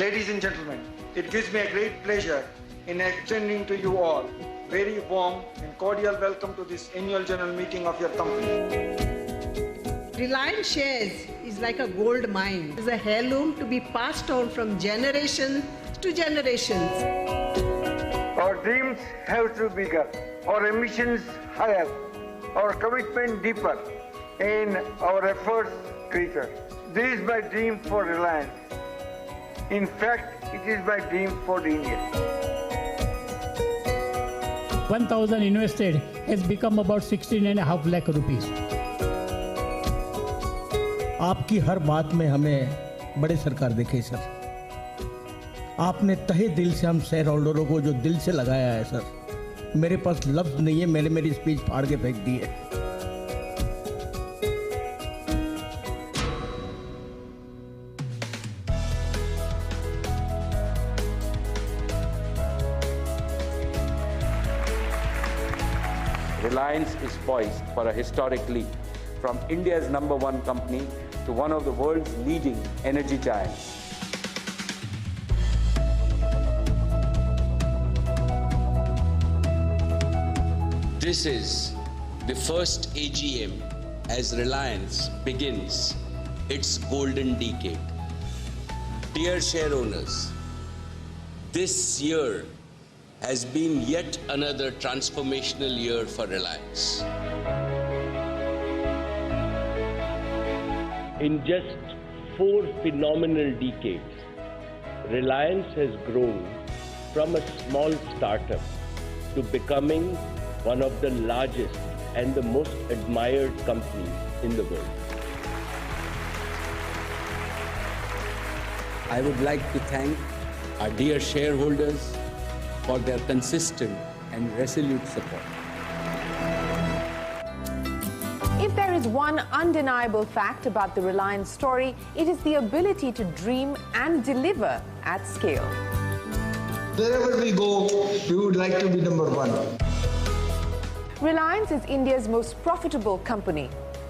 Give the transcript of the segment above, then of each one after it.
Ladies and gentlemen, it gives me a great pleasure in extending to you all very warm and cordial welcome to this annual general meeting of your company. Reliance shares is like a gold mine. It is a heirloom to be passed on from generation to generations. Our dreams have to be bigger, our ambitions higher, our commitment deeper, and our efforts greater. This is my dream for Reliance. In fact, it is my dream for India. 1,000 invested has become about 16.5 lakh rupees. आपकी हर बात में हमें बड़े सरकार देखे sir. आपने तहे दिल से हम शेयर होल्डरों को जो दिल से लगाया है सर, मेरे पास लफ्ज नहीं है, मेरी स्पीच फाड़ के फेंक दी है। Reliance is poised for a historic leap from India's #1 company to one of the world's leading energy giants. This is the first AGM as Reliance begins its golden decade. Dear share owners, this year has been yet another transformational year for Reliance. In just 4 phenomenal decades, Reliance has grown from a small startup to becoming one of the largest and the most admired companies in the world. I would like to thank our dear shareholders for their consistent and resolute support. If there is one undeniable fact about the Reliance story, it is the ability to dream and deliver at scale. Wherever we go, we would like to be #1. Reliance is India's most profitable company,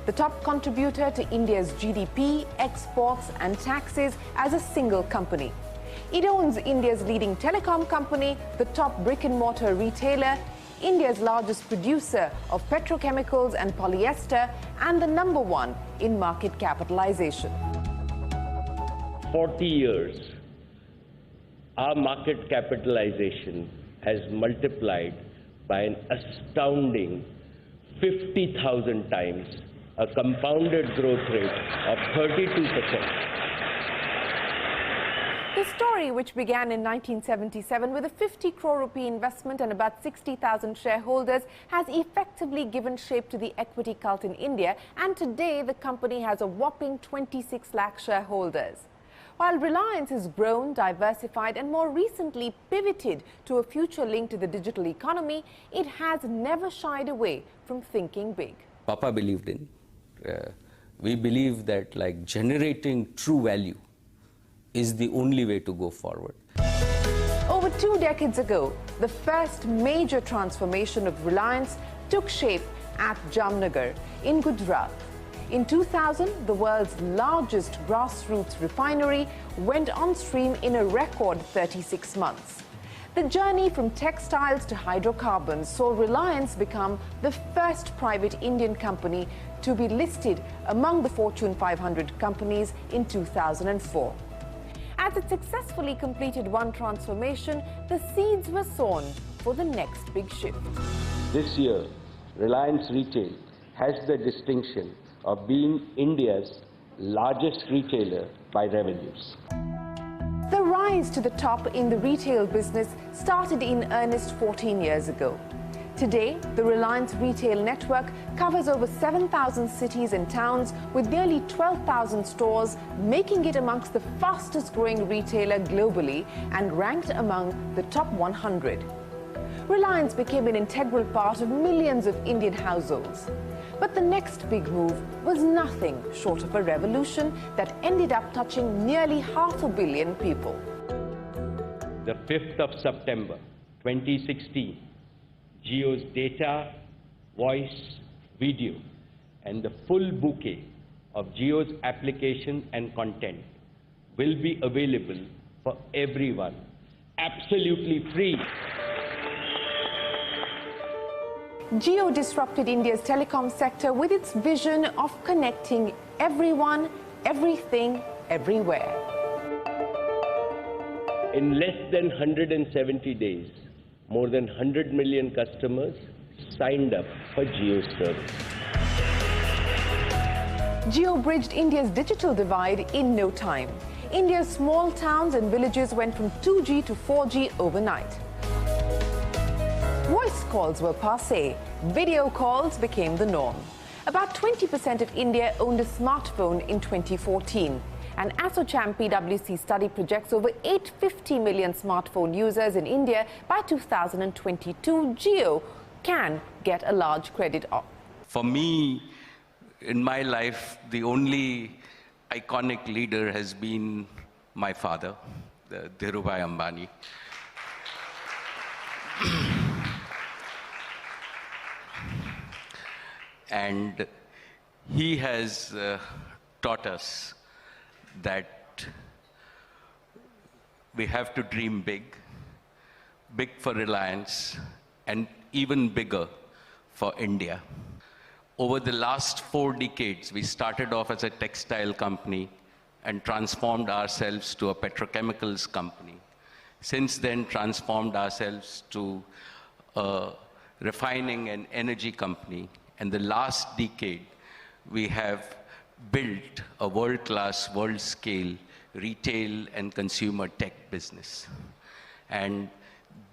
the top contributor to India's GDP, exports and taxes as a single company. It owns India's leading telecom company, the top brick-and-mortar retailer, India's largest producer of petrochemicals and polyester, and the #1 in market capitalization. 40 years, our market capitalization has multiplied by an astounding 50,000 times, a compounded growth rate of 32%. The story, which began in 1977 with a 50 crore rupee investment and about 60,000 shareholders, has effectively given shape to the equity cult in India, and today the company has a whopping 26 lakh shareholders. While Reliance has grown, diversified and more recently pivoted to a future linked to the digital economy, it has never shied away from thinking big. Papa believed in. We believe that generating true value is the only way to go forward. Over 2 decades ago, the first major transformation of Reliance took shape at Jamnagar in Gujarat. In 2000, the world's largest grassroots refinery went on stream in a record 36 months. The journey from textiles to hydrocarbons saw Reliance become the first private Indian company to be listed among the Fortune 500 companies in 2004. As it successfully completed one transformation, the seeds were sown for the next big shift. This year, Reliance Retail has the distinction of being India's largest retailer by revenues. The rise to the top in the retail business started in earnest 14 years ago. Today, the Reliance retail network covers over 7,000 cities and towns with nearly 12,000 stores, making it amongst the fastest growing retailer globally and ranked among the top 100. Reliance became an integral part of millions of Indian households. But the next big move was nothing short of a revolution that ended up touching nearly 500 million people. The 5th of September 2016, Jio's data, voice, video, and the full bouquet of Jio's application and content will be available for everyone, absolutely free. Jio disrupted India's telecom sector with its vision of connecting everyone, everything, everywhere. In less than 170 days, more than 100 million customers signed up for Jio's service. Jio bridged India's digital divide in no time. India's small towns and villages went from 2G to 4G overnight. Voice calls were passé. Video calls became the norm. About 20% of India owned a smartphone in 2014. An ASSOCHAM PwC study projects over 850 million smartphone users in India by 2022. Jio can get a large credit off. For me, in my life, the only iconic leader has been my father, Dhirubhai Ambani. And he has taught us that we have to dream big, big for Reliance, and even bigger for India. Over the last 4 decades, we started off as a textile company and transformed ourselves to a petrochemicals company. Since then, transformed ourselves to a refining and energy company. And the last decade, we have built a world-class, world-scale retail and consumer tech business. And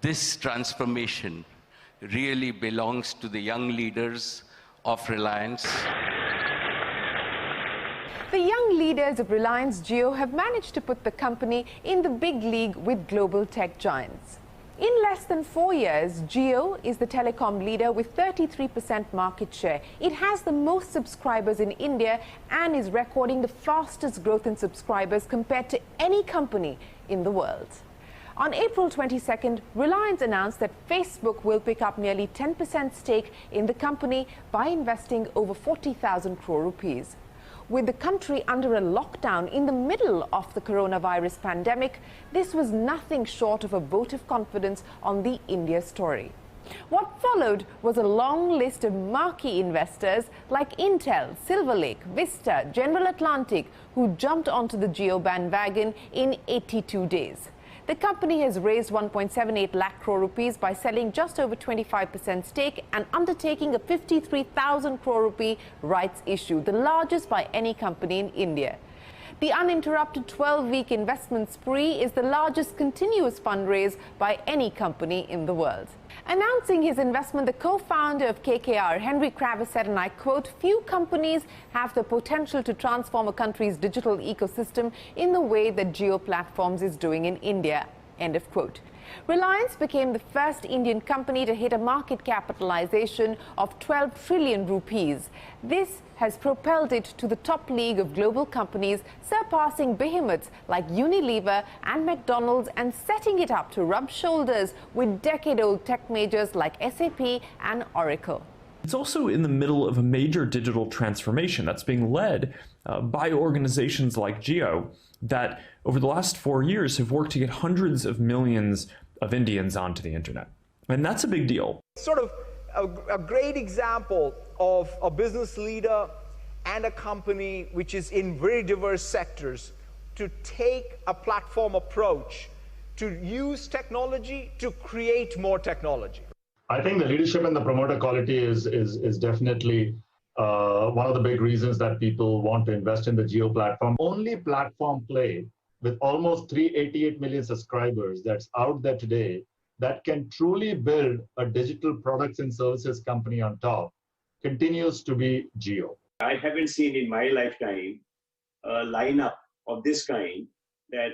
this transformation really belongs to the young leaders of Reliance. The young leaders of Reliance Jio have managed to put the company in the big league with global tech giants. In less than 4 years, Jio is the telecom leader with 33% market share. It has the most subscribers in India and is recording the fastest growth in subscribers compared to any company in the world. On April 22nd, Reliance announced that Facebook will pick up nearly 10% stake in the company by investing over 40,000 crore rupees. With the country under a lockdown in the middle of the coronavirus pandemic, this was nothing short of a vote of confidence on the India story. What followed was a long list of marquee investors like Intel, Silver Lake, Vista, General Atlantic, who jumped onto the Jio bandwagon in 82 days. The company has raised 1.78 lakh crore rupees by selling just over 25% stake and undertaking a 53,000 crore rupee rights issue, the largest by any company in India. The uninterrupted 12-week investment spree is the largest continuous fundraise by any company in the world. Announcing his investment, the co-founder of KKR, Henry Kravis, said, and I quote, "Few companies have the potential to transform a country's digital ecosystem in the way that Jio Platforms is doing in India." End of quote. Reliance became the first Indian company to hit a market capitalization of 12 trillion rupees. This has propelled it to the top league of global companies, surpassing behemoths like Unilever and McDonald's and setting it up to rub shoulders with decade-old tech majors like SAP and Oracle. It's also in the middle of a major digital transformation that's being led by organizations like Jio that over the last 4 years have worked to get hundreds of millions of Indians onto the internet. And that's a big deal. Sort of a great example of a business leader and a company which is in very diverse sectors to take a platform approach, to use technology to create more technology. I think the leadership and the promoter quality is definitely one of the big reasons that people want to invest in the Jio platform. Only platform play with almost 388 million subscribers that's out there today that can truly build a digital products and services company on top continues to be Jio. I haven't seen in my lifetime a lineup of this kind that,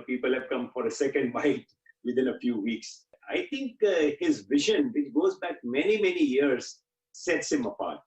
people have come for a second bite within a few weeks. I think his vision, which goes back many, many years, sets him apart.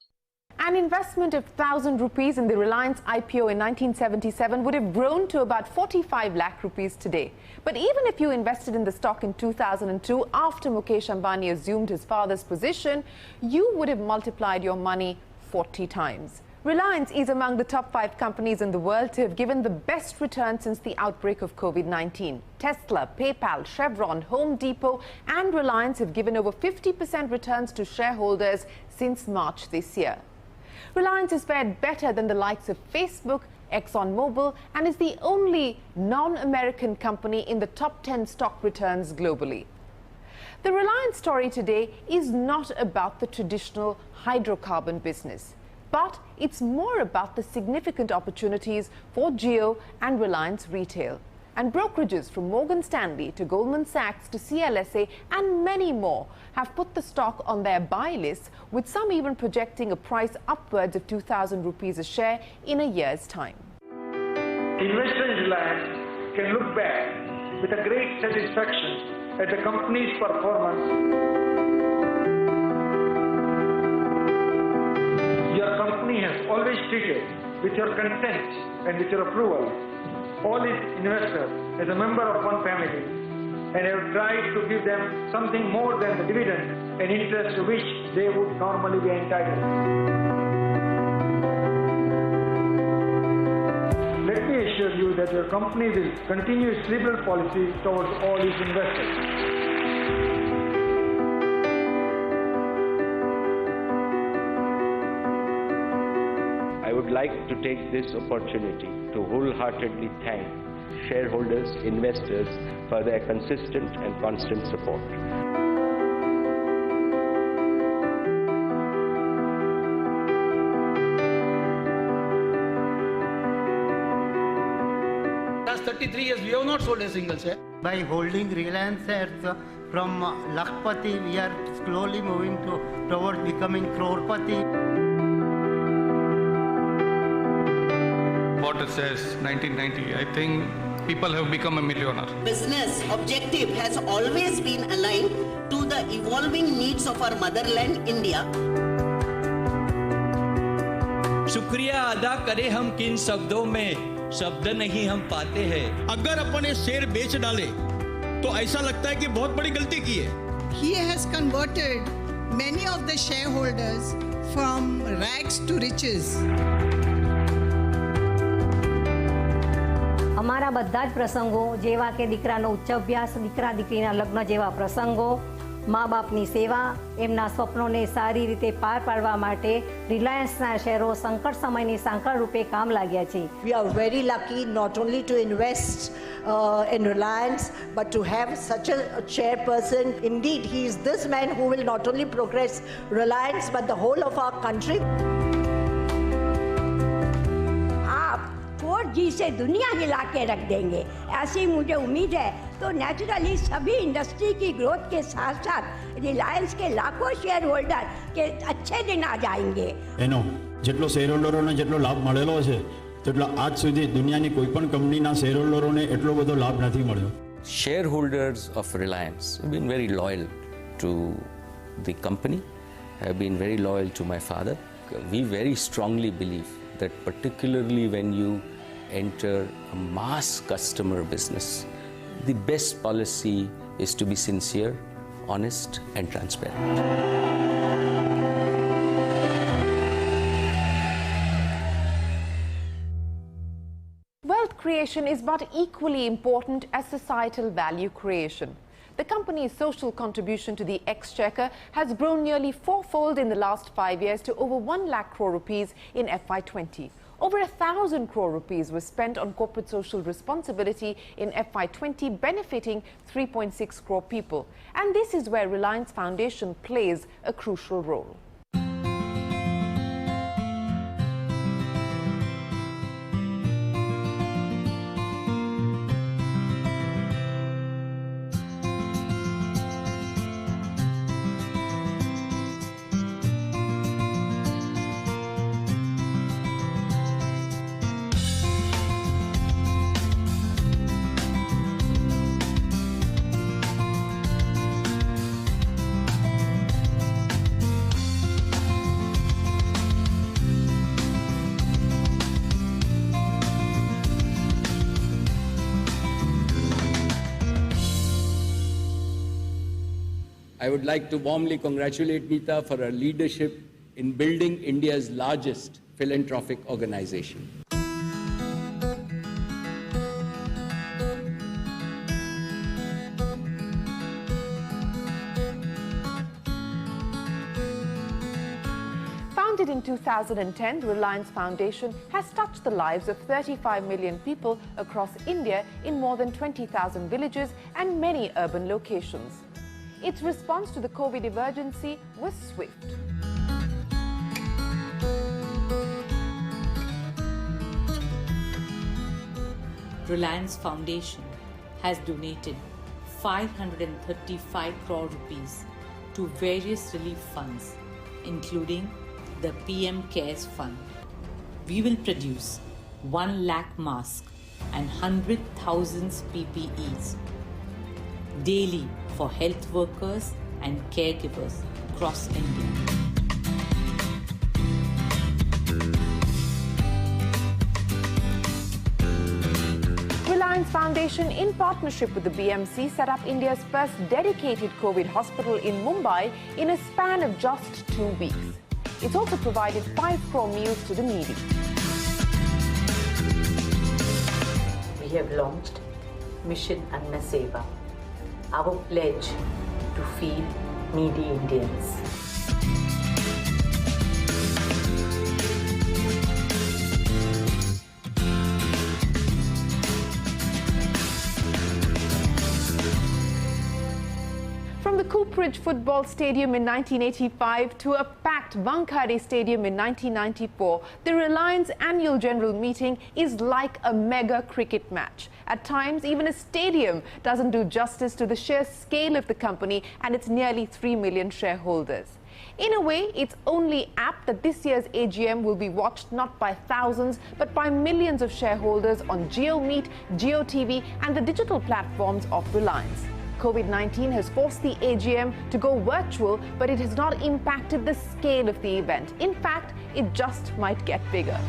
An investment of 1,000 rupees in the Reliance IPO in 1977 would have grown to about 45 lakh rupees today. But even if you invested in the stock in 2002, after Mukesh Ambani assumed his father's position, you would have multiplied your money 40 times. Reliance is among the top 5 companies in the world to have given the best return since the outbreak of COVID-19. Tesla, PayPal, Chevron, Home Depot and Reliance have given over 50% returns to shareholders since March this year. Reliance has fared better than the likes of Facebook, ExxonMobil, and is the only non-American company in the top 10 stock returns globally. The Reliance story today is not about the traditional hydrocarbon business, but it's more about the significant opportunities for Jio and Reliance Retail. And brokerages from Morgan Stanley to Goldman Sachs to CLSA and many more have put the stock on their buy list, with some even projecting a price upwards of 2,000 rupees a share in a year's time. Investors in Reliance can look back with a great satisfaction at the company's performance. Your company has always treated with your consent and with your approval all its investors as a member of one family, and have tried to give them something more than the dividend and interest to which they would normally be entitled. Let me assure you that your company will continue its liberal policy towards all its investors. I would like to take this opportunity to wholeheartedly thank shareholders, investors for their consistent and constant support. Last 33 years, we have not sold a single share. By holding Reliance shares from Lakpati, we are slowly moving towards becoming Crorepati. What it says, 1990, I think people have become a millionaire. Business objective has always been aligned to the evolving needs of our motherland, India. शुक्रिया अदा करें हम किन शब्दों में, शब्द नहीं हम पाते हैं। अगर अपन ये शेयर बेच डाले तो ऐसा लगता है कि बहुत बड़ी गलती की है। He has converted many of the shareholders from rags to riches. અમારા બધા જ પ્રસંગો જેવા કે દીકરાનો ઉચ્ચ અભ્યાસ, દીકરા દીકરીના લગ્ન જેવા પ્રસંગો, મા બાપની સેવા, એમના સ્વપ્નોને સારી રીતે પાર પાડવા માટે રિલાયન્સના શેરો સંકટ સમયની સાંકળ રૂપે કામ लाग्યા છે. We are very lucky not only to invest in Reliance, but to have such a chairperson. Indeed, he is this man who will not only progress Reliance, but the whole of our country. 4G से दुनिया हिला के रख देंगे, ऐसी मुझे उम्मीद है. तो नेचुरली सभी इंडस्ट्री की ग्रोथ के साथ साथ रिलायंस के लाखों शेयर होल्डर के अच्छे दिन आ जाएंगे. એનો જેટલો શેર હોલ્ડરોને જેટલો લાભ મળેલો છે તેટલો આજ સુધી દુનિયાની કોઈ પણ કંપનીના શેર હોલ્ડરોને એટલો બધો લાભ નથી મળ્યો. Shareholders of Reliance have been very loyal to the company, have been very loyal to my father. We very strongly believe that particularly when you enter a mass customer business, the best policy is to be sincere, honest and transparent. Wealth creation is but equally important as societal value creation. The company's social contribution to the exchequer has grown nearly fourfold in the last 5 years to over 1 lakh crore rupees in FY20. Over 1,000 crore rupees was spent on corporate social responsibility in FY20, benefiting 3.6 crore people. And this is where Reliance Foundation plays a crucial role. I would like to warmly congratulate Neeta for her leadership in building India's largest philanthropic organization. Founded in 2010, Reliance Foundation has touched the lives of 35 million people across India in more than 20,000 villages and many urban locations. Its response to the COVID emergency was swift. Reliance Foundation has donated 535 crore rupees to various relief funds, including the PM Cares Fund. We will produce 1 lakh masks and 100,000 PPEs daily for health workers and caregivers across India. Reliance Foundation, in partnership with the BMC, set up India's first dedicated COVID hospital in Mumbai in a span of just 2 weeks. It's also provided 5 crore meals to the needy. We have launched Mission Anna Seva, our pledge to feed needy Indians. From the Cooperage Football Stadium in 1985 to a packed Wankhede Stadium in 1994, the Reliance Annual General Meeting is like a mega cricket match. At times, even a stadium doesn't do justice to the sheer scale of the company and its nearly 3 million shareholders. In a way, it's only apt that this year's AGM will be watched not by thousands, but by millions of shareholders on JioMeet, JioTV and the digital platforms of Reliance. COVID-19 has forced the AGM to go virtual, but it has not impacted the scale of the event. In fact, it just might get bigger.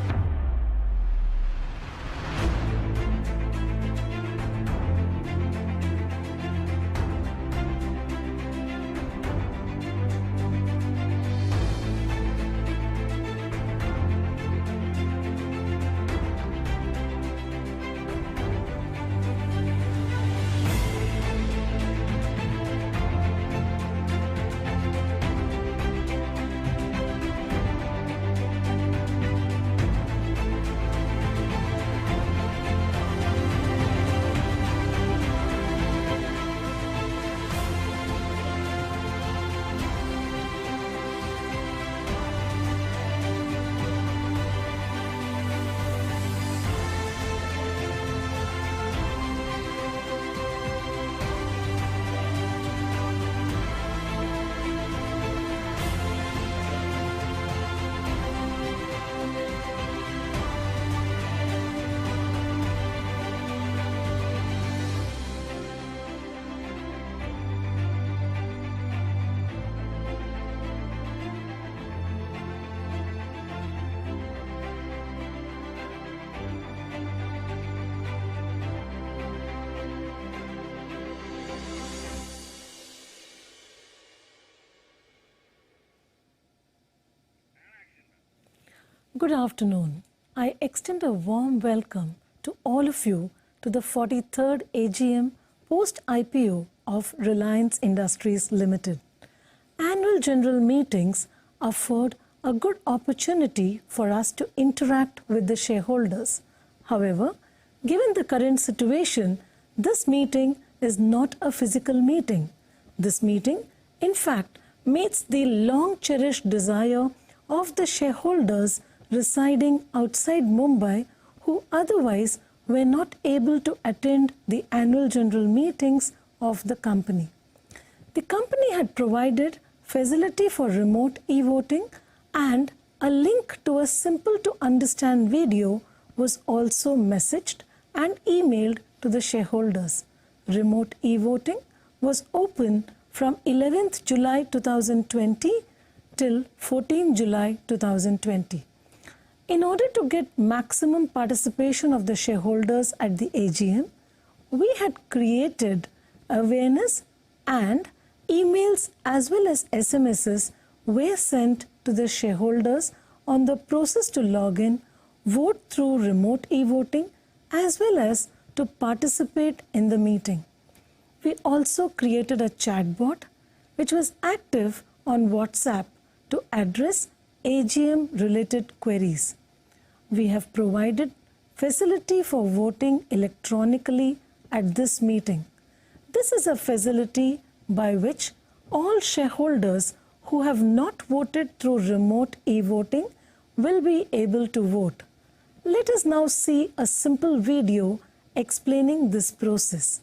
Good afternoon. I extend a warm welcome to all of you to the 43rd AGM post-IPO of Reliance Industries Limited. Annual general meetings afford a good opportunity for us to interact with the shareholders. However, given the current situation, this meeting is not a physical meeting. This meeting, in fact, meets the long-cherished desire of the shareholders residing outside Mumbai who otherwise were not able to attend the annual general meetings of the company. The company had provided facility for remote e-voting and a link to a simple-to-understand video was also messaged and emailed to the shareholders. Remote e-voting was open from 11th July 2020 till 14 July 2020. In order to get maximum participation of the shareholders at the AGM, we had created awareness and emails as well as SMSs were sent to the shareholders on the process to log in, vote through remote e-voting, as well as to participate in the meeting. We also created a chatbot which was active on WhatsApp to address AGM-related queries. We have provided facility for voting electronically at this meeting. This is a facility by which all shareholders who have not voted through remote e-voting will be able to vote. Let us now see a simple video explaining this process.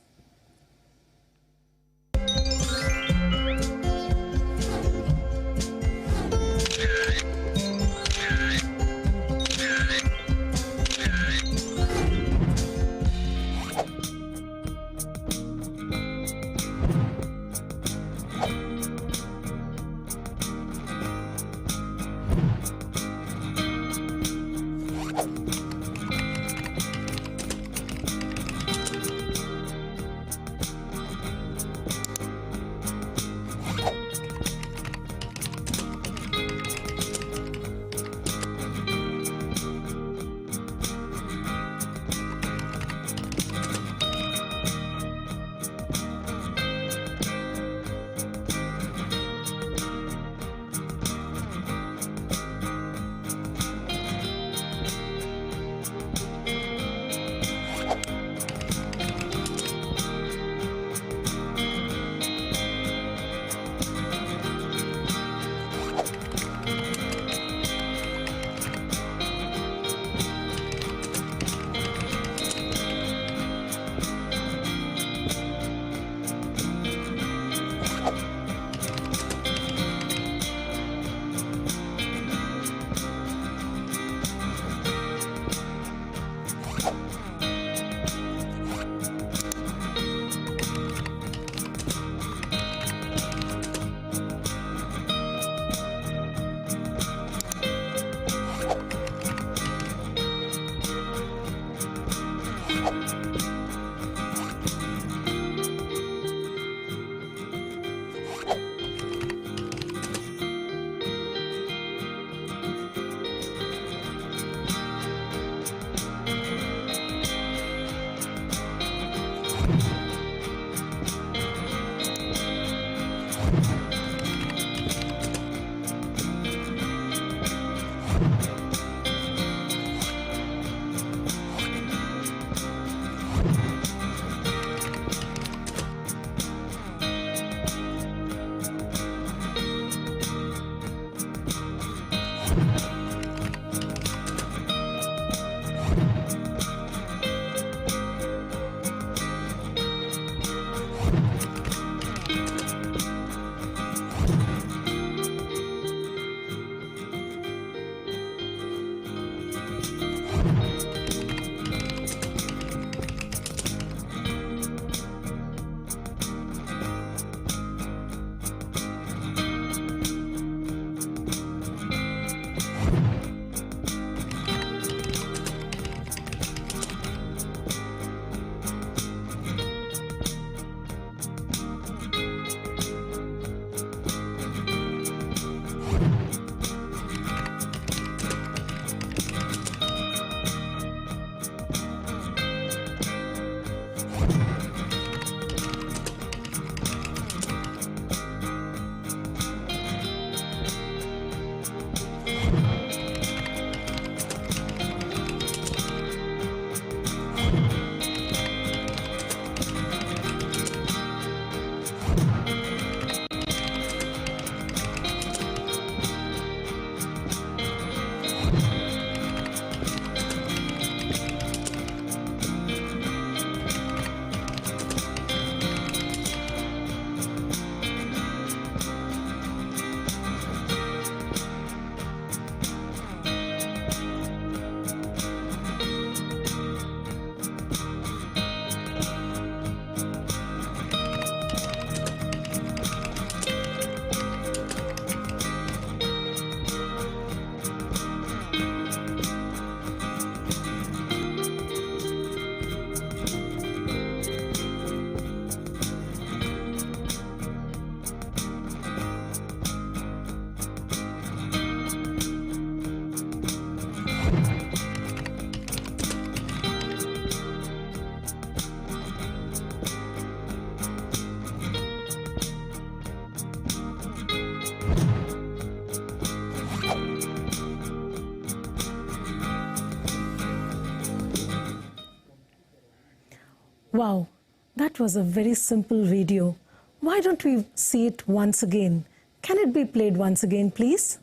Wow, that was a very simple video. Why don't we see it once again? Can it be played once again, please?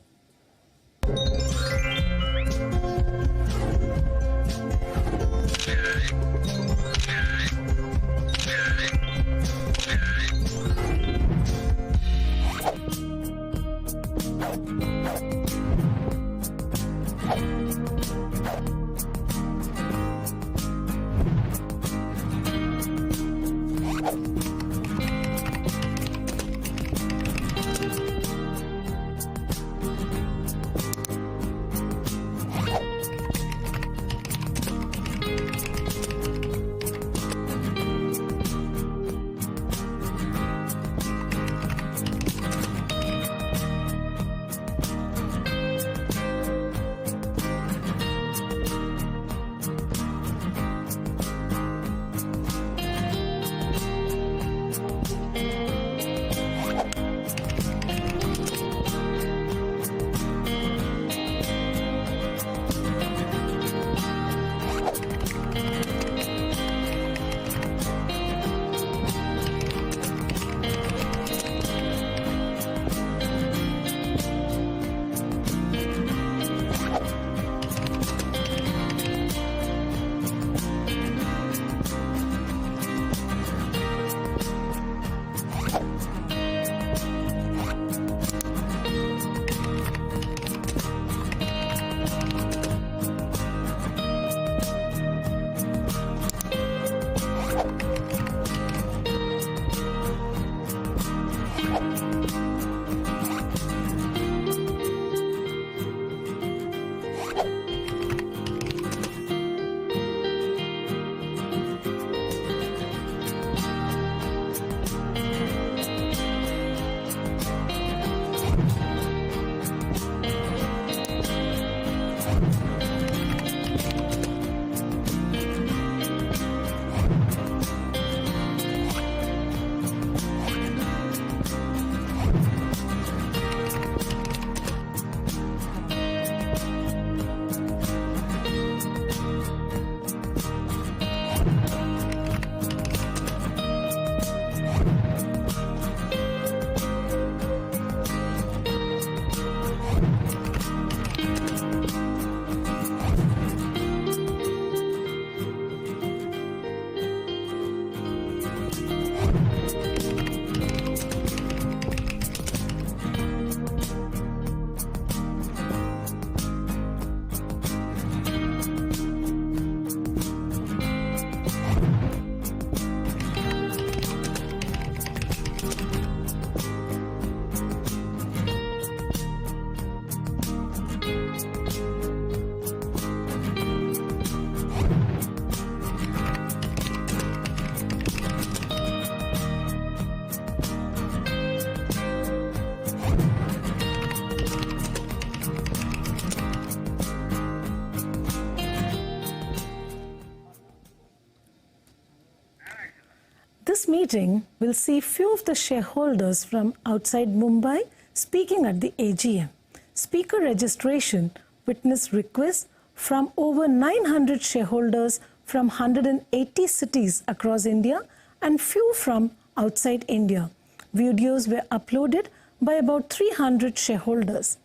This meeting will see few of the shareholders from outside Mumbai speaking at the AGM. Speaker registration witnessed requests from over 900 shareholders from 180 cities across India and few from outside India. Videos were uploaded by about 300 shareholders.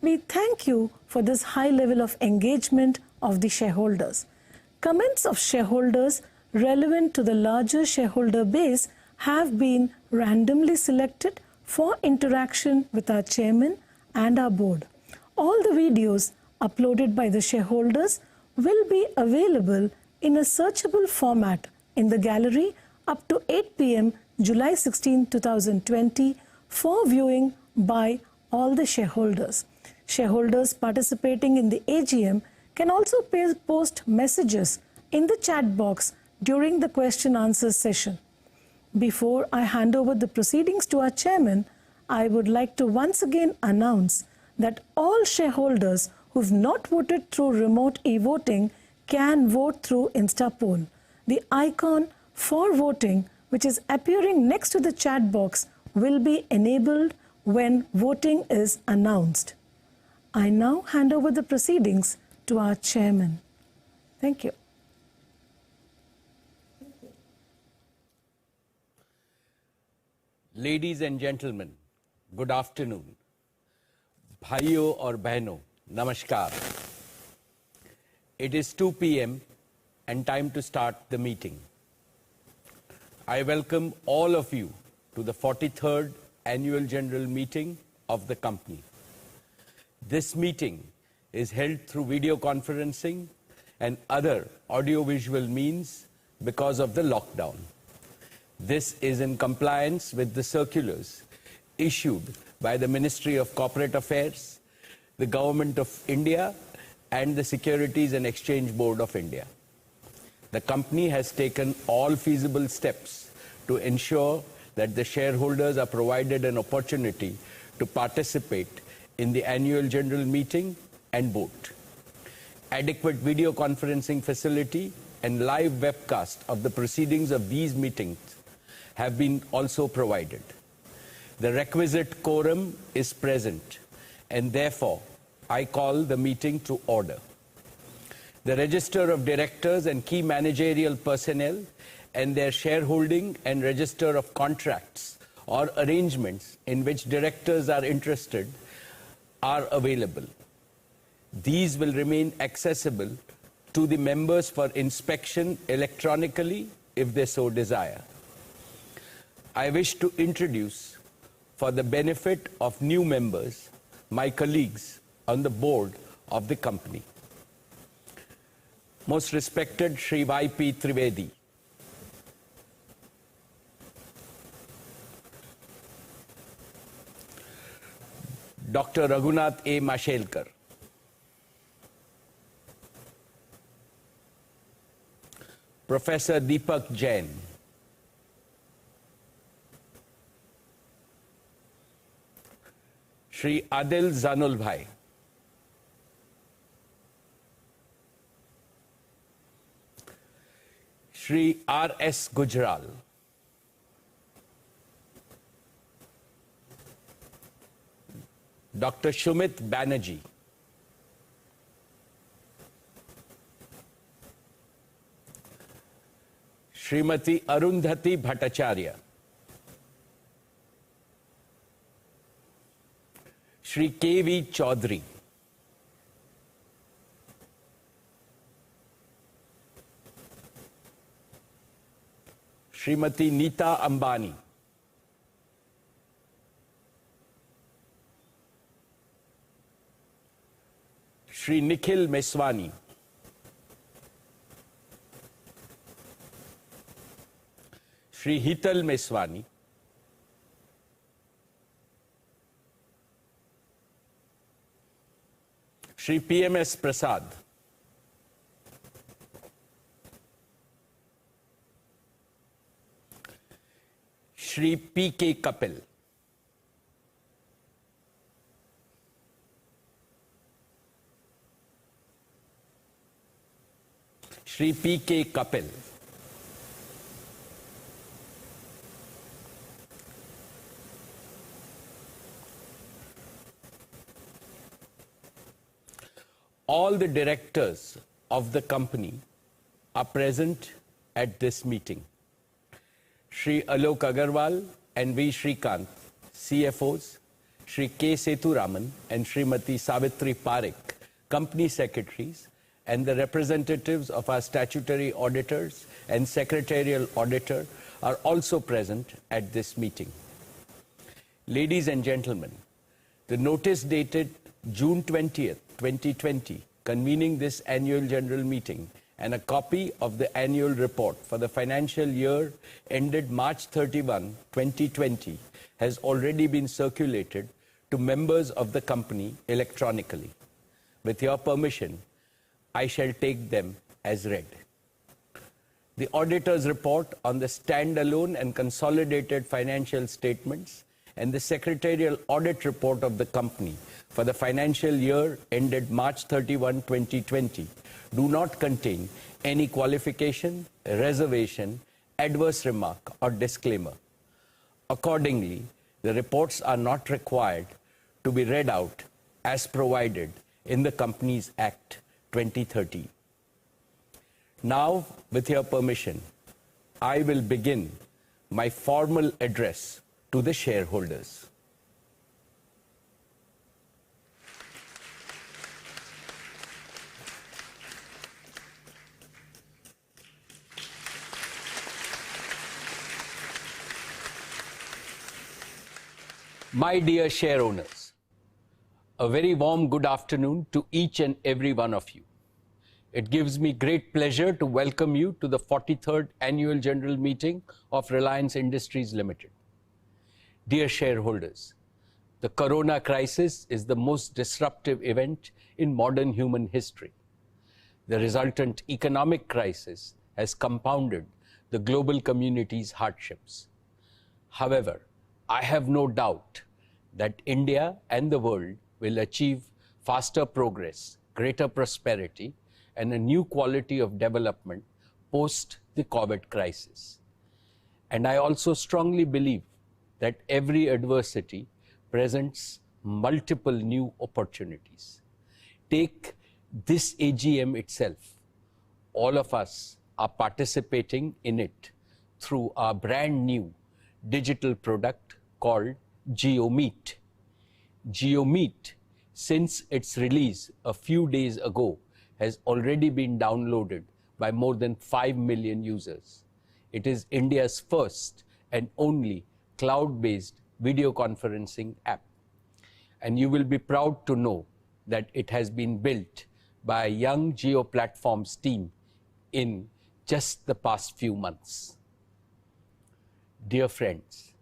We thank you for this high level of engagement of the shareholders. Comments of shareholders relevant to the larger shareholder base have been randomly selected for interaction with our chairman and our board. All the videos uploaded by the shareholders will be available in a searchable format in the gallery up to 8 p.m. July 16, 2020 for viewing by all the shareholders. Shareholders participating in the AGM can also post messages in the chat box during the question-answer session. Before I hand over the proceedings to our chairman, I would like to once again announce that all shareholders who've not voted through remote e-voting can vote through InstaPoll. The icon for voting, which is appearing next to the chat box, will be enabled when voting is announced. I now hand over the proceedings to our chairman. Thank you. Ladies and gentlemen, good afternoon. Bhaiyo और बहनों, namaskar. It is 2 p.m. and time to start the meeting. I welcome all of you to the 43rd Annual General Meeting of the company. This meeting is held through video conferencing and other audiovisual means because of the lockdown. This is in compliance with the circulars issued by the Ministry of Corporate Affairs, the Government of India, and the Securities and Exchange Board of India. The company has taken all feasible steps to ensure that the shareholders are provided an opportunity to participate in the annual general meeting and vote. Adequate video conferencing facility and live webcast of the proceedings of these meetings have been also provided. The requisite quorum is present, and therefore I call the meeting to order. The register of directors and key managerial personnel and their shareholding and register of contracts or arrangements in which directors are interested are available. These will remain accessible to the members for inspection electronically if they so desire. I wish to introduce, for the benefit of new members, my colleagues on the board of the company. Most respected Shri Y.P. Trivedi, Dr. Raghunath A. Mashelkar, Professor Deepak Jain, Shri Adil Zanul Bhai, Shri R.S. Gujral, Dr. Shumit Banerjee, Srimati Arundhati Bhattacharya, Shri K.V. Chaudhary, Srimati Neeta Ambani, Shri Nikhil Meswani, Shri Hital Meswani, Shri P.M.S. Prasad, Shri P.K. Kapil, Shri P.K. Kapil, all the directors of the company are present at this meeting. Shri Alok Agarwal and V. Shrikant, CFOs, Shri K. Sethuraman and Srimati Savitri Parekh, company secretaries, and the representatives of our statutory auditors and secretarial auditor are also present at this meeting. Ladies and gentlemen, the notice dated June 20th, 2020, convening this annual general meeting, and a copy of the annual report for the financial year ended March 31, 2020, has already been circulated to members of the company electronically. With your permission, I shall take them as read. The auditor's report on the standalone and consolidated financial statements and the secretarial audit report of the company for the financial year ended March 31, 2020 do not contain any qualification, reservation, adverse remark or disclaimer. Accordingly, the reports are not required to be read out as provided in the Companies Act 2013. Now, with your permission, I will begin my formal address to the shareholders. My dear share owners, a very warm good afternoon to each and every one of you. It gives me great pleasure to welcome you to the 43rd Annual General Meeting of Reliance Industries Limited. Dear shareholders, the corona crisis is the most disruptive event in modern human history. The resultant economic crisis has compounded the global community's hardships. However, I have no doubt that India and the world will achieve faster progress, greater prosperity, and a new quality of development post the COVID crisis. And I also strongly believe that every adversity presents multiple new opportunities. Take this AGM itself. All of us are participating in it through our brand new digital product called GeoMeet. GeoMeet, since its release a few days ago, has already been downloaded by more than 5 million users. It is India's first and only cloud-based video conferencing app. And you will be proud to know that it has been built by a young Geo Platforms team in just the past few months. Dear friends,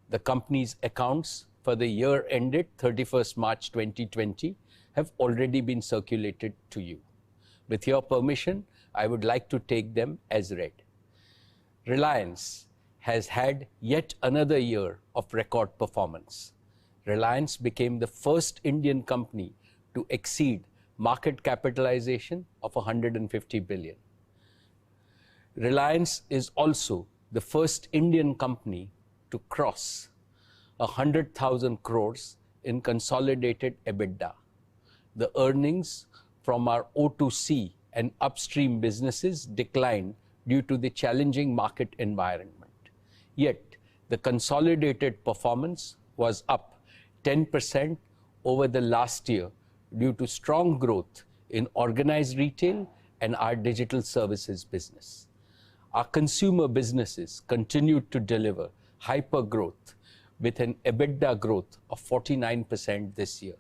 the company's accounts for the year ended 31st March 2020 have already been circulated to you. With your permission, I would like to take them as read. Reliance has had yet another year of record performance. Reliance became the first Indian company to exceed market capitalization of 150 billion. Reliance is also the first Indian company to cross 100,000 crores in consolidated EBITDA. The earnings from our O2C and upstream businesses declined due to the challenging market environment. Yet, the consolidated performance was up 10% over the last year due to strong growth in organized retail and our digital services business. Our consumer businesses continued to deliver hyper growth with an EBITDA growth of 49% this year.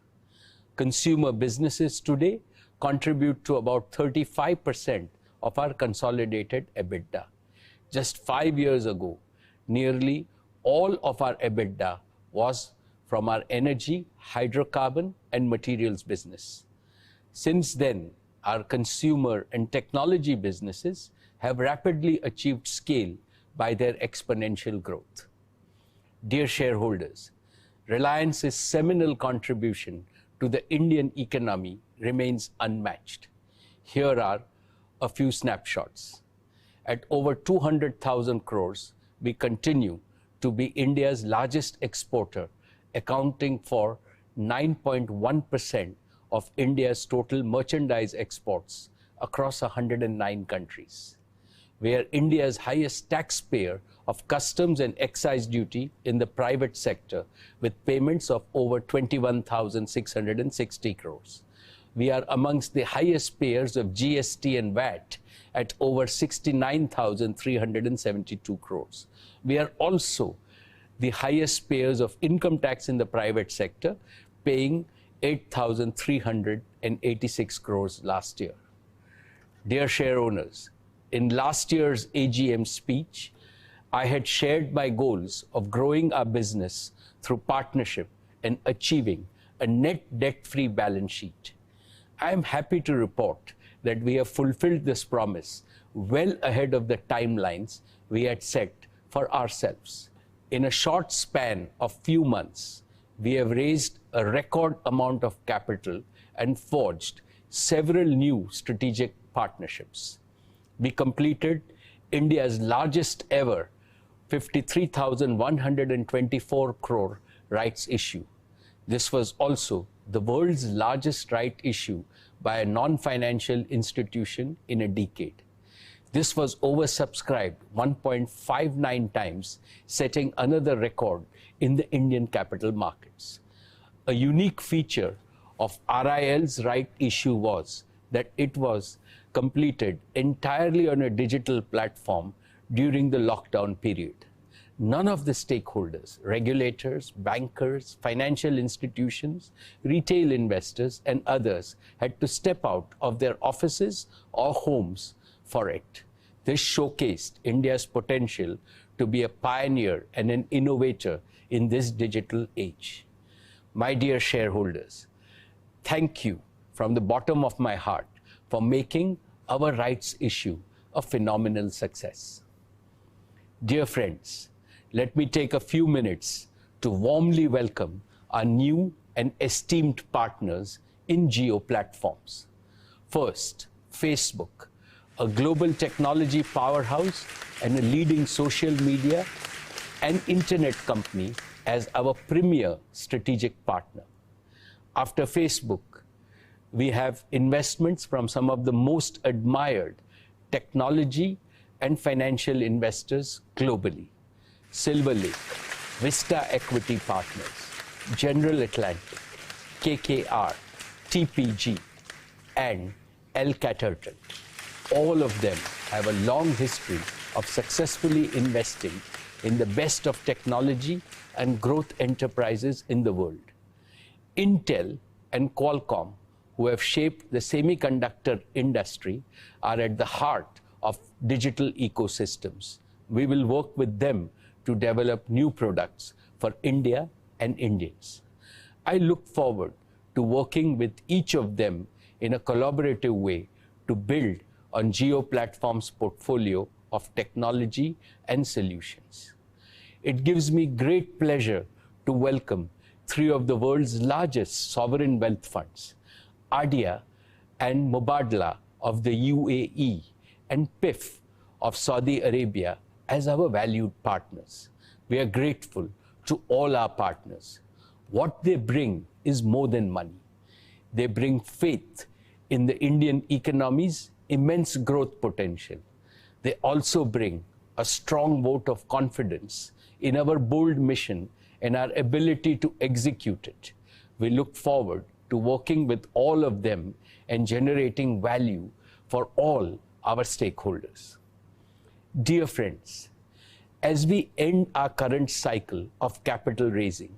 Consumer businesses today contribute to about 35% of our consolidated EBITDA. Just 5 years ago, nearly all of our EBITDA was from our energy, hydrocarbon, and materials business. Since then, our consumer and technology businesses have rapidly achieved scale by their exponential growth. Dear shareholders, Reliance's seminal contribution to the Indian economy remains unmatched. Here are a few snapshots. At over 200,000 crores, we continue to be India's largest exporter, accounting for 9.1% of India's total merchandise exports across 109 countries. We are India's highest taxpayer of customs and excise duty in the private sector, with payments of over 21,660 crores. We are amongst the highest payers of GST and VAT at over 69,372 crores. We are also the highest payers of income tax in the private sector, paying 8,386 crores last year. Dear share owners, in last year's AGM speech, I had shared my goals of growing our business through partnership and achieving a net debt-free balance sheet. I am happy to report that we have fulfilled this promise well ahead of the timelines we had set for ourselves. In a short span of few months, we have raised a record amount of capital and forged several new strategic partnerships. We completed India's largest ever 53,124 crore rights issue. This was also the world's largest right issue by a non-financial institution in a decade. This was oversubscribed 1.59 times, setting another record in the Indian capital markets. A unique feature of RIL's right issue was that it was completed entirely on a digital platform during the lockdown period. None of the stakeholders, regulators, bankers, financial institutions, retail investors, and others had to step out of their offices or homes for it. This showcased India's potential to be a pioneer and an innovator in this digital age. My dear shareholders, thank you from the bottom of my heart for making our rights issue a phenomenal success. Dear friends, let me take a few minutes to warmly welcome our new and esteemed partners in Jio platforms. First, Facebook, a global technology powerhouse and a leading social media and internet company as our premier strategic partner. After Facebook, we have investments from some of the most admired technology and financial investors globally: Silver Lake, Vista Equity Partners, General Atlantic, KKR, TPG, and El Caterton. All of them have a long history of successfully investing in the best of technology and growth enterprises in the world. Intel and Qualcomm, who have shaped the semiconductor industry, are at the heart of digital ecosystems. We will work with them to develop new products for India and Indians. I look forward to working with each of them in a collaborative way to build on Jio Platforms' portfolio of technology and solutions. It gives me great pleasure to welcome three of the world's largest sovereign wealth funds, ADIA and Mubadala of the UAE, and PIF of Saudi Arabia, as our valued partners. We are grateful to all our partners. What they bring is more than money. They bring faith in the Indian economy's immense growth potential. They also bring a strong vote of confidence in our bold mission and our ability to execute it. We look forward to working with all of them and generating value for all our stakeholders. Dear friends, as we end our current cycle of capital raising,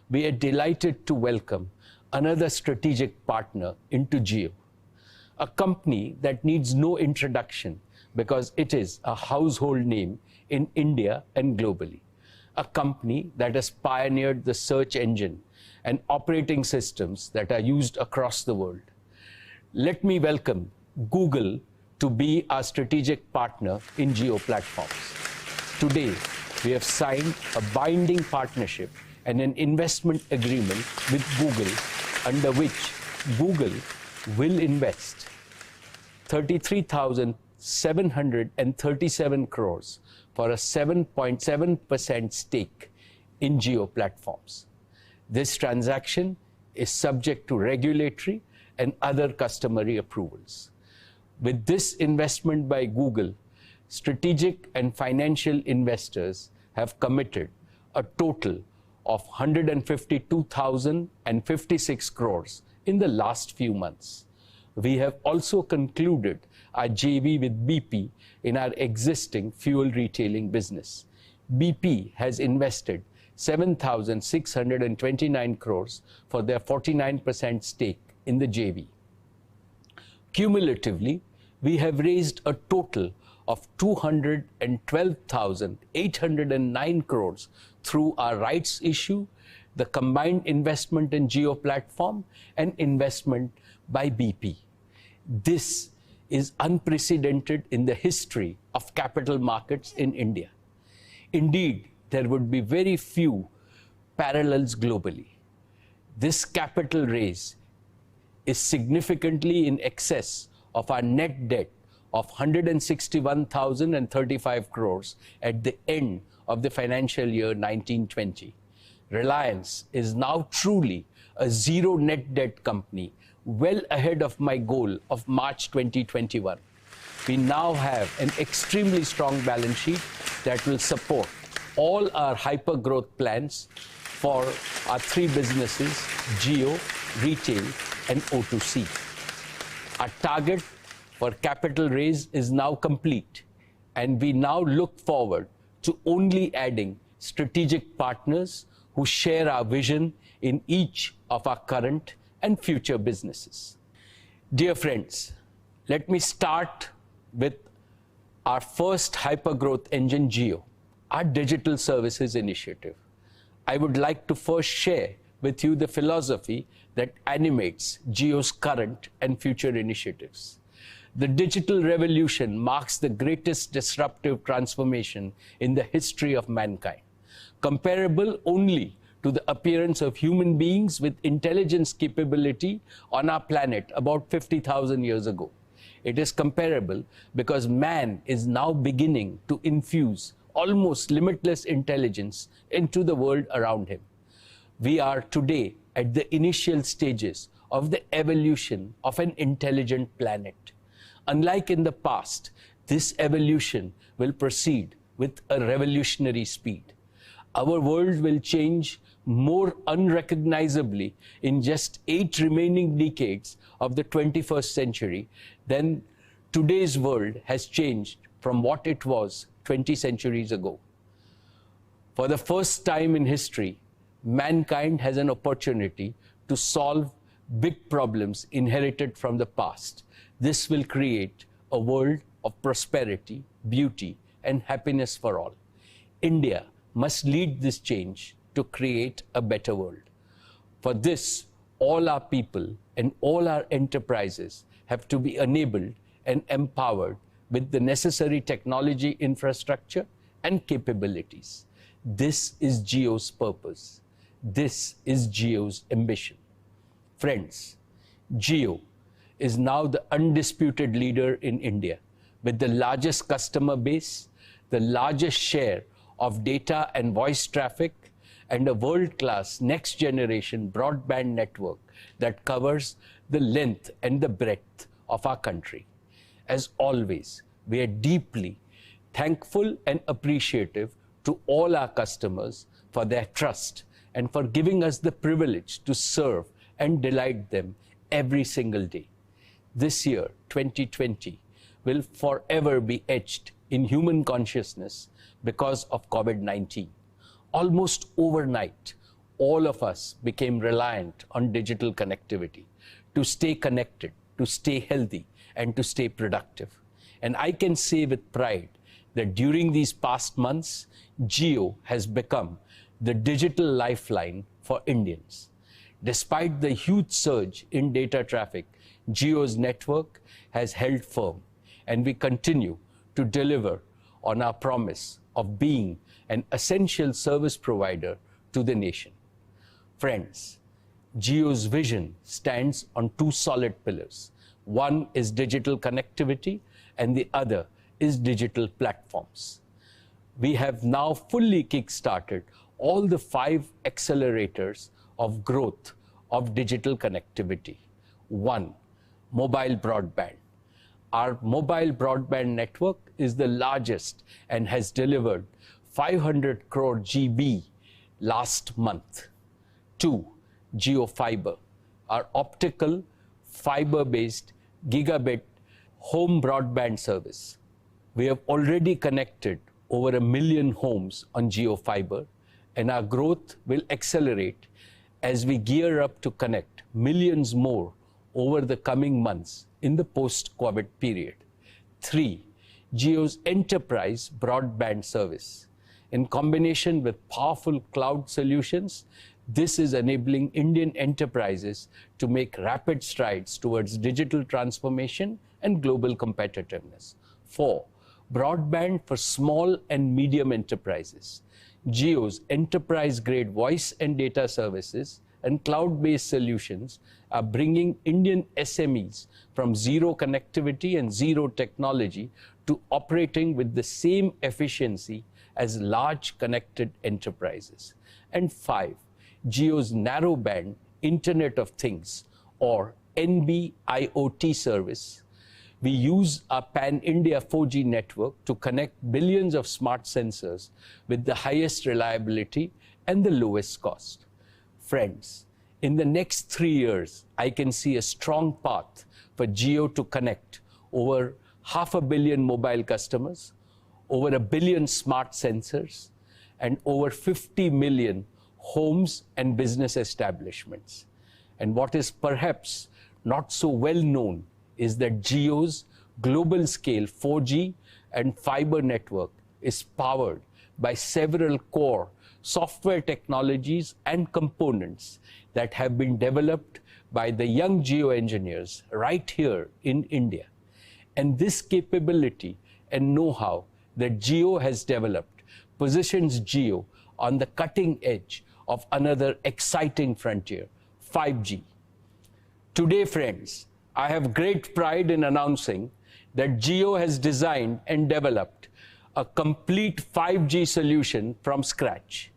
we are delighted to welcome another strategic partner into Jio, a company that needs no introduction because it is a household name in India and globally, a company that has pioneered the search engine and operating systems that are used across the world. Let me welcome Google to be our strategic partner in Jio Platforms. Today, we have signed a binding partnership and an investment agreement with Google, under which Google will invest 33,737 crores for a 7.7% stake in Jio Platforms. This transaction is subject to regulatory and other customary approvals. With this investment by Google, strategic and financial investors have committed a total of 152,056 crores in the last few months. We have also concluded our JV with BP in our existing fuel retailing business. BP has invested 7,629 crores for their 49% stake in the JV. Cumulatively, we have raised a total of 212,809 crores through our rights issue, the combined investment in Jio Platform, and investment by BP. This is unprecedented in the history of capital markets in India. Indeed, there would be very few parallels globally. This capital raise is significantly in excess of our net debt of 161,035 crores at the end of the financial year 1920. Reliance is now truly a zero net debt company, well ahead of my goal of March 2021. we now have an extremely strong balance sheet that will support all our hyper-growth plans for our three businesses, Jio, Retail, and O2C. Our target for capital raise is now complete, and we now look forward to only adding strategic partners who share our vision in each of our current and future businesses. Dear friends, let me start with our first hyper-growth engine, Jio, our digital services initiative. I would like to first share with you the philosophy that animates Jio's current and future initiatives. The digital revolution marks the greatest disruptive transformation in the history of mankind, comparable only to the appearance of human beings with intelligence capability on our planet about 50,000 years ago. It is comparable because man is now beginning to infuse almost limitless intelligence into the world around him. We are today at the initial stages of the evolution of an intelligent planet. Unlike in the past, this evolution will proceed with a revolutionary speed. Our world will change more unrecognizably in just 8 remaining decades of the 21st century than today's world has changed from what it was 20 centuries ago. For the first time in history, mankind has an opportunity to solve big problems inherited from the past. This will create a world of prosperity, beauty, and happiness for all. India must lead this change to create a better world. For this, all our people and all our enterprises have to be enabled and empowered with the necessary technology infrastructure and capabilities. This is Jio's purpose. This is Jio's ambition. Friends, Jio is now the undisputed leader in India with the largest customer base, the largest share of data and voice traffic, and a world-class next-generation broadband network that covers the length and the breadth of our country. As always, we are deeply thankful and appreciative to all our customers for their trust and for giving us the privilege to serve and delight them every single day. This year, 2020, will forever be etched in human consciousness because of COVID-19. Almost overnight, all of us became reliant on digital connectivity to stay connected, to stay healthy, and to stay productive. And I can say with pride that during these past months, Jio has become the digital lifeline for Indians. Despite the huge surge in data traffic, Jio's network has held firm, and we continue to deliver on our promise of being an essential service provider to the nation. Friends, Jio's vision stands on 2 solid pillars. One is digital connectivity, and the other is digital platforms. We have now fully kick-started all the 5 accelerators of growth of digital connectivity. 1, mobile broadband. Our mobile broadband network is the largest and has delivered 500 crore GB last month. 2, Jio Fiber, our optical fiber-based gigabit home broadband service. We have already connected over 1 million homes on Jio Fiber, and our growth will accelerate as we gear up to connect millions more over the coming months in the post-COVID period. 3, Jio's enterprise broadband service. In combination with powerful cloud solutions, this is enabling Indian enterprises to make rapid strides towards digital transformation and global competitiveness. 4, broadband for small and medium enterprises. Jio's enterprise-grade voice and data services and cloud-based solutions are bringing Indian SMEs from zero connectivity and zero technology to operating with the same efficiency as large connected enterprises. And 5, Jio's narrowband Internet of Things or NB-IoT service, We use our pan-India 4G network to connect billions of smart sensors with the highest reliability and the lowest cost. Friends, in the next 3 years, I can see a strong path for Jio to connect over 500 million mobile customers, over 1 billion smart sensors, and over 50 million homes and business establishments. And what is perhaps not so well known is that Jio's global scale 4G and fiber network is powered by several core software technologies and components that have been developed by the young Jio engineers right here in India. And this capability and know-how that Jio has developed positions Jio on the cutting edge of another exciting frontier, 5G. Today, friends, I have great pride in announcing that Jio has designed and developed a complete 5G solution from scratch.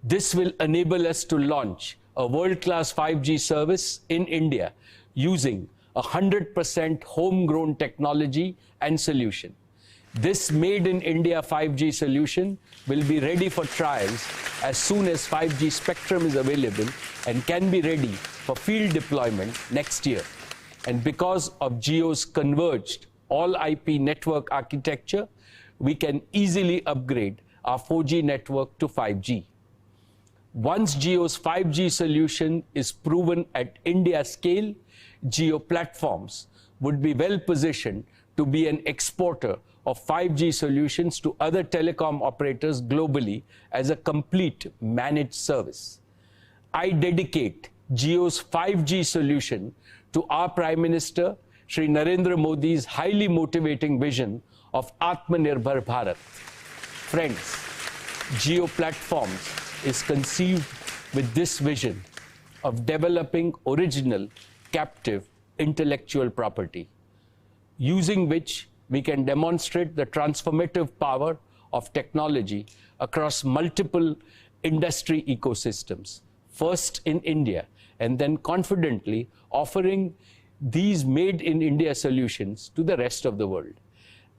This will enable us to launch a world-class 5G service in India using 100% homegrown technology and solution. This made in India 5G solution will be ready for trials as soon as 5G spectrum is available and can be ready for field deployment next year. And because of Jio's converged all IP network architecture, we can easily upgrade our 4G network to 5G. Once Jio's 5G solution is proven at India scale, Jio platforms would be well positioned to be an exporter of 5G solutions to other telecom operators globally as a complete managed service. I dedicate Jio's 5G solution to our Prime Minister, Shri Narendra Modi's highly motivating vision of Atmanirbhar Bharat. Friends, Jio Platforms is conceived with this vision of developing original, captive, intellectual property, using which we can demonstrate the transformative power of technology across multiple industry ecosystems, first in India, and then confidently offering these made in India solutions to the rest of the world.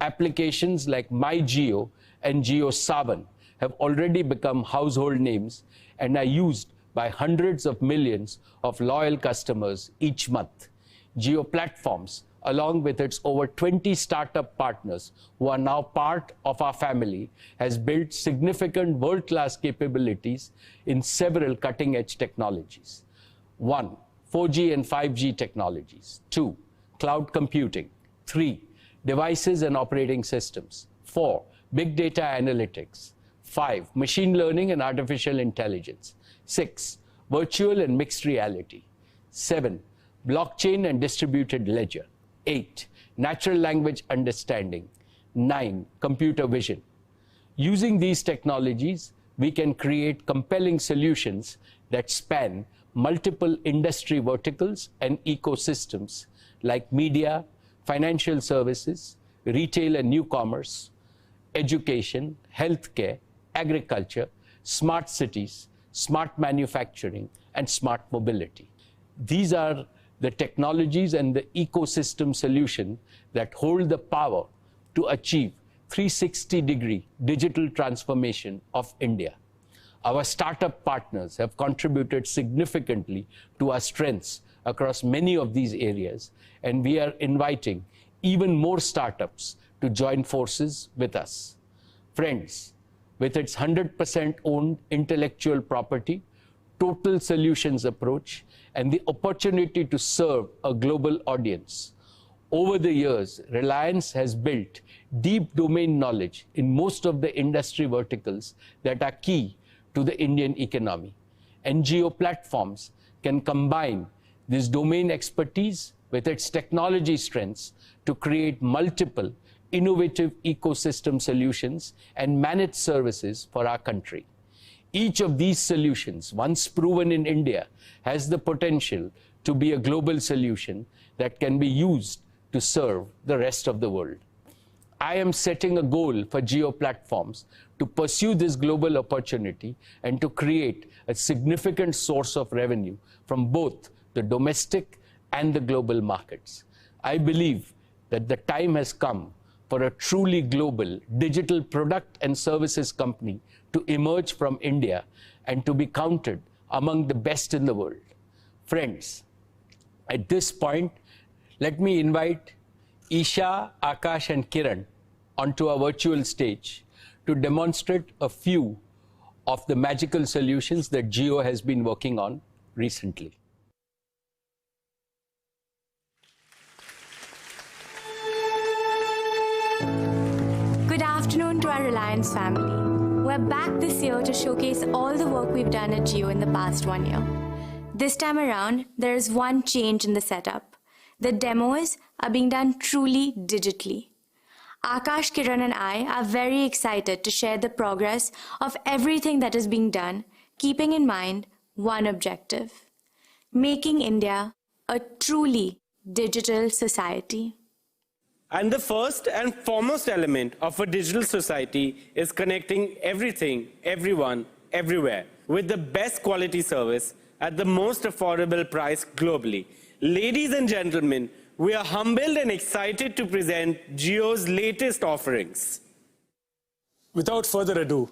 Applications like MyJio and Jio Savan have already become household names and are used by hundreds of millions of loyal customers each month. Jio Platforms, along with its over 20 startup partners who are now part of our family, has built significant world-class capabilities in several cutting-edge technologies. 1. 4G and 5G technologies. 2. Cloud computing. 3. Devices and operating systems. 4. Big data analytics. 5. Machine learning and artificial intelligence. 6. Virtual and mixed reality. 7. Blockchain and distributed ledger. 8. Natural language understanding. 9. Computer vision. Using these technologies, we can create compelling solutions that span multiple industry verticals and ecosystems like media, financial services, retail and new commerce, education, healthcare, agriculture, smart cities, smart manufacturing, and smart mobility. These are the technologies and the ecosystem solution that hold the power to achieve 360-degree digital transformation of India. Our startup partners have contributed significantly to our strengths across many of these areas, and we are inviting even more startups to join forces with us. Friends, with its 100% owned intellectual property, total solutions approach, and the opportunity to serve a global audience, over the years, Reliance has built deep domain knowledge in most of the industry verticals that are key to the Indian economy. And Jio Platforms can combine this domain expertise with its technology strengths to create multiple innovative ecosystem solutions and managed services for our country. Each of these solutions, once proven in India, has the potential to be a global solution that can be used to serve the rest of the world. I am setting a goal for Jio Platforms to pursue this global opportunity and to create a significant source of revenue from both the domestic and the global markets. I believe that the time has come for a truly global digital product and services company to emerge from India and to be counted among the best in the world. Friends, at this point, let me invite Isha, Akash and Kiran onto our virtual stage to demonstrate a few of the magical solutions that Jio has been working on recently. Good afternoon to our Reliance family. We're back this year to showcase all the work we've done at Jio in the past 1 year. This time around, there is one change in the setup. The demos are being done truly digitally. Akash, Kiran and I are very excited to share the progress of everything that is being done, keeping in mind one objective: making India a truly digital society. And the first and foremost element of a digital society is connecting everything, everyone, everywhere with the best quality service at the most affordable price globally. Ladies and gentlemen, we are humbled and excited to present Jio's latest offerings. Without further ado,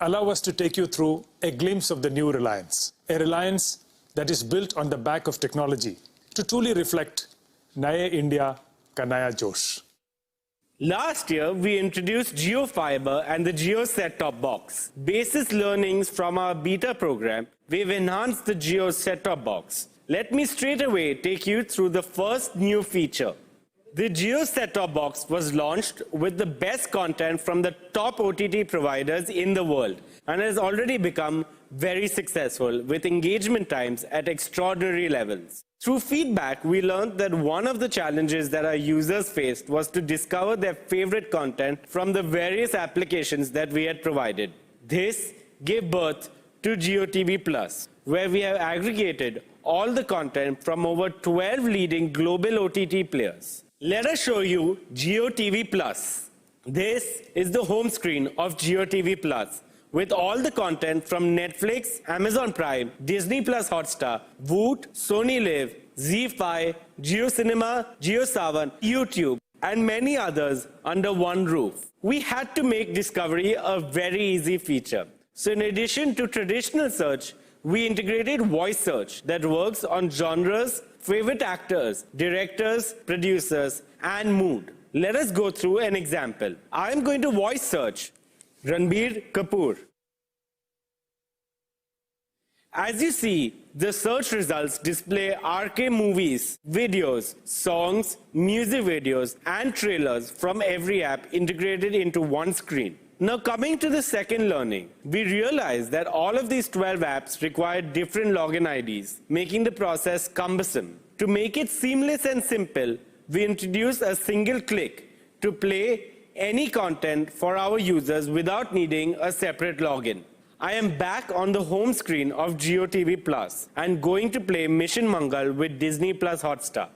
allow us to take you through a glimpse of the new Reliance, a Reliance that is built on the back of technology to truly reflect Naya India Ka Naya Josh. Last year, we introduced Jio Fiber and the Jio set-top box. Basis learnings from our beta program, we've enhanced the Jio set-top box. Let me straight away take you through the first new feature. The Jio set-top box was launched with the best content from the top OTT providers in the world and has already become very successful with engagement times at extraordinary levels. Through feedback, we learned that one of the challenges that our users faced was to discover their favorite content from the various applications that we had provided. This gave birth to Jio TV Plus, where we have aggregated all the content from over 12 leading global OTT players. Let us show you Jio TV Plus. This is the home screen of Jio TV Plus, with all the content from Netflix, Amazon Prime, Disney Plus Hotstar, Voot, Sony Live, ZEE5, Jio Cinema, Jio Saavn, YouTube, and many others under one roof. We had to make discovery a very easy feature. So in addition to traditional search, we integrated voice search that works on genres, favorite actors, directors, producers, and mood. Let us go through an example. I am going to voice search Ranbir Kapoor. As you see, the search results display RK movies, videos, songs, music videos, and trailers from every app integrated into one screen. Now coming to the second learning, we realized that all of these 12 apps require different login IDs, making the process cumbersome. To make it seamless and simple, we introduced a single click to play any content for our users without needing a separate login. I am back on the home screen of Jio TV Plus and going to play Mission Mangal with Disney Plus Hotstar.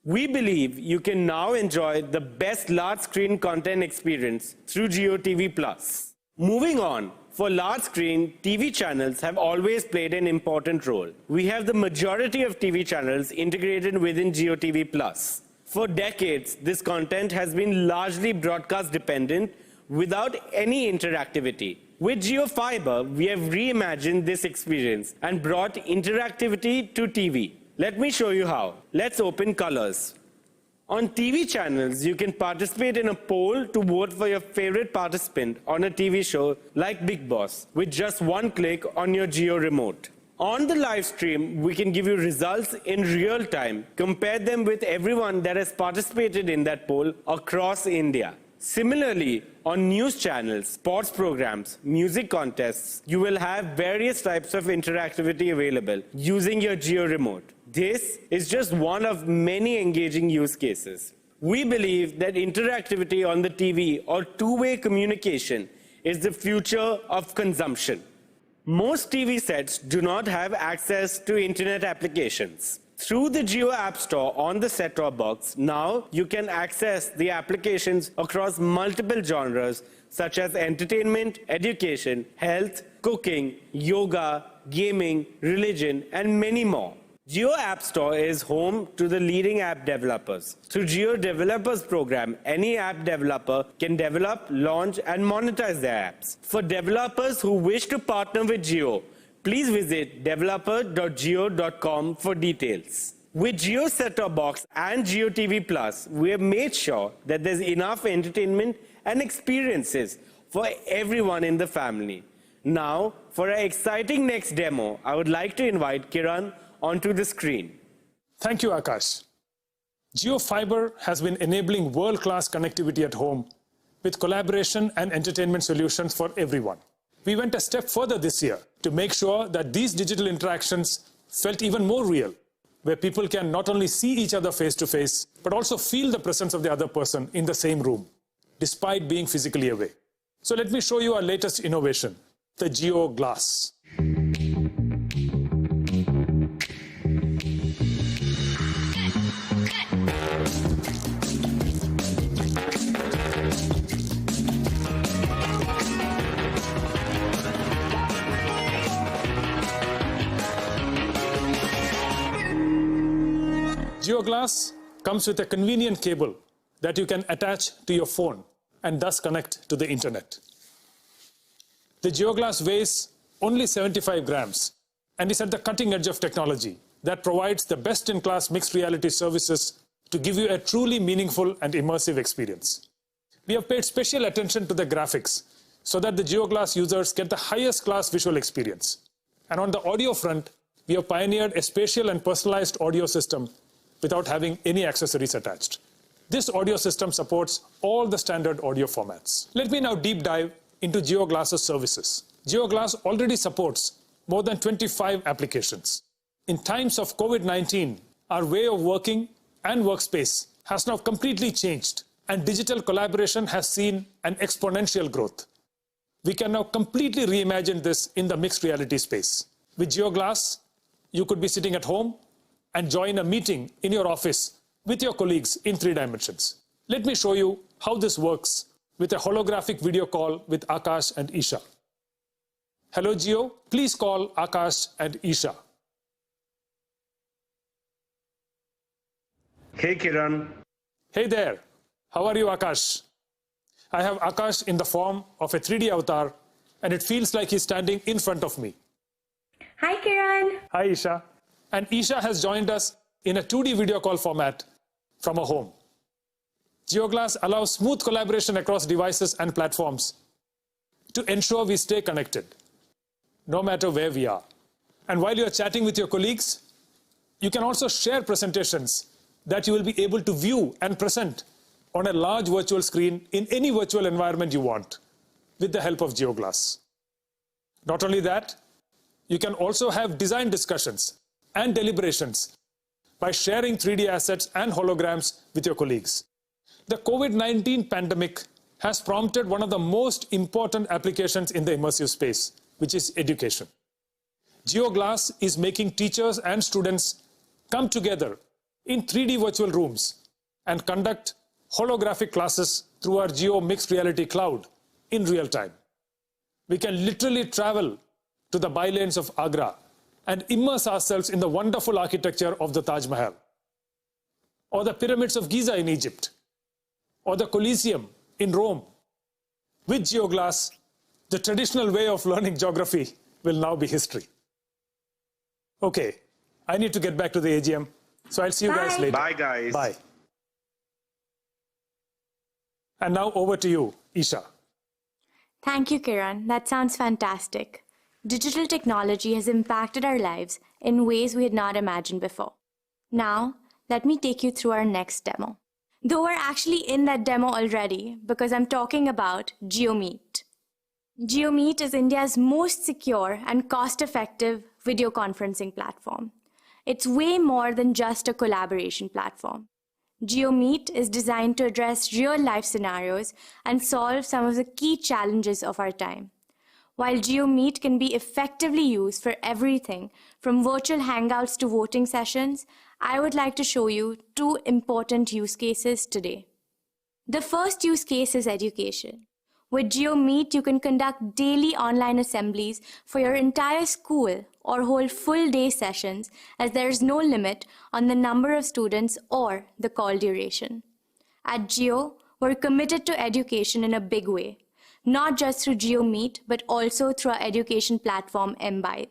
We believe you can now enjoy the best large screen content experience through Jio TV Plus. Moving on, for large screen, TV channels have always played an important role. We have the majority of TV channels integrated within Jio TV Plus. For decades, this content has been largely broadcast dependent without any interactivity. With Jio Fiber, we have reimagined this experience and brought interactivity to TV. Let me show you how. Let's open Colors. On TV channels, you can participate in a poll to vote for your favorite participant on a TV show like Big Boss with just one click on your Jio remote. On the live stream, we can give you results in real time, compare them with everyone that has participated in that poll across India. Similarly, on news channels, sports programs, music contests, you will have various types of interactivity available using your Jio remote. This is just one of many engaging use cases. We believe that interactivity on the TV or two-way communication is the future of consumption. Most TV sets do not have access to internet applications. Through the Jio App Store on the set-top box, now you can access the applications across multiple genres such as entertainment, education, health, cooking, yoga, gaming, religion, and many more. Jio App Store is home to the leading app developers. Through Jio Developers Program, any app developer can develop, launch, and monetize their apps. For developers who wish to partner with Jio, please visit developer.jio.com for details. With Jio Set-Top Box and Jio TV Plus, we have made sure that there's enough entertainment and experiences for everyone in the family. Now, for our exciting next demo, I would like to invite Kiran onto the screen. Thank you, Akash. Jio Fiber has been enabling world-class connectivity at home with collaboration and entertainment solutions for everyone. We went a step further this year to make sure that these digital interactions felt even more real, where people can not only see each other face to face, but also feel the presence of the other person in the same room, despite being physically away. So let me show you our latest innovation, the Jio Glass. Jio Glass comes with a convenient cable that you can attach to your phone and thus connect to the internet. The Jio Glass weighs only 75 grams and is at the cutting edge of technology that provides the best-in-class mixed reality services to give you a truly meaningful and immersive experience. We have paid special attention to the graphics so that the Jio Glass users get the highest class visual experience. And on the audio front, we have pioneered a spatial and personalized audio system without having any accessories attached. This audio system supports all the standard audio formats. Let me now deep dive into Jio Glass's services. Jio Glass already supports more than 25 applications. In times of COVID-19, our way of working and workspace has now completely changed, and digital collaboration has seen an exponential growth. We can now completely reimagine this in the mixed reality space. With Jio Glass, you could be sitting at home and join a meeting in your office with your colleagues in 3 dimensions. Let me show you how this works with a holographic video call with Akash and Isha. Hello Jio, please call Akash and Isha. Hey Kiran. Hey there, how are you Akash? I have Akash in the form of a 3D avatar and it feels like he's standing in front of me. Hi, Kiran. Hi Isha. And Isha has joined us in a 2D video call format from her home. Jio Glass allows smooth collaboration across devices and platforms to ensure we stay connected, no matter where we are. And while you're chatting with your colleagues, you can also share presentations that you will be able to view and present on a large virtual screen in any virtual environment you want with the help of Jio Glass. Not only that, you can also have design discussions and deliberations by sharing 3D assets and holograms with your colleagues. The COVID-19 pandemic has prompted one of the most important applications in the immersive space, which is education. Jio Glass is making teachers and students come together in 3D virtual rooms and conduct holographic classes through our Jio Mixed Reality Cloud in real time. We can literally travel to the bylanes of Agra and immerse ourselves in the wonderful architecture of the Taj Mahal, or the pyramids of Giza in Egypt, or the Colosseum in Rome. With Jio Glass, the traditional way of learning geography will now be history. Okay, I need to get back to the AGM, so I'll see you guys later. Bye, guys. Bye. And now over to you, Isha. Thank you, Kiran. That sounds fantastic. Digital technology has impacted our lives in ways we had not imagined before. Now, let me take you through our next demo. Though we're actually in that demo already, because I'm talking about JioMeet. JioMeet is India's most secure and cost-effective video conferencing platform. It's way more than just a collaboration platform. JioMeet is designed to address real-life scenarios and solve some of the key challenges of our time. While JioMeet can be effectively used for everything from virtual hangouts to voting sessions, I would like to show you 2 important use cases today. The first use case is education. With Jio Meet, you can conduct daily online assemblies for your entire school or hold full-day sessions, as there is no limit on the number of students or the call duration. At Jio, we're committed to education in a big way, not just through Jio Meet, but also through our education platform, Imbibe.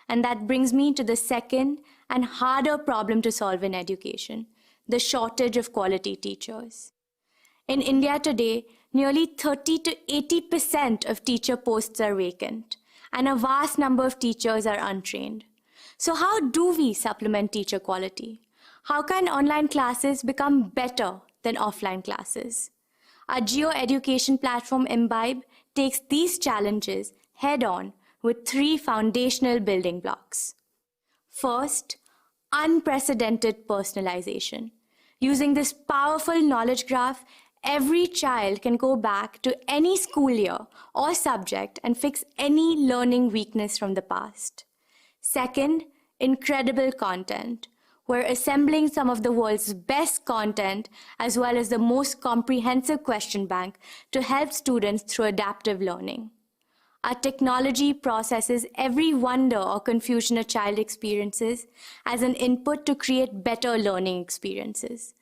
And that brings me to the second and harder problem to solve in education, the shortage of quality teachers. In India today, nearly 30 to 80% of teacher posts are vacant, and a vast number of teachers are untrained. So how do we supplement teacher quality? How can online classes become better than offline classes? Our Jio education platform Imbibe takes these challenges head-on with 3 foundational building blocks. First, unprecedented personalization. Using this powerful knowledge graph, every child can go back to any school year or subject and fix any learning weakness from the past. Second, incredible content. We're assembling some of the world's best content as well as the most comprehensive question bank to help students through adaptive learning. Our technology processes every wonder or confusion a child experiences as an input to create better learning experiences.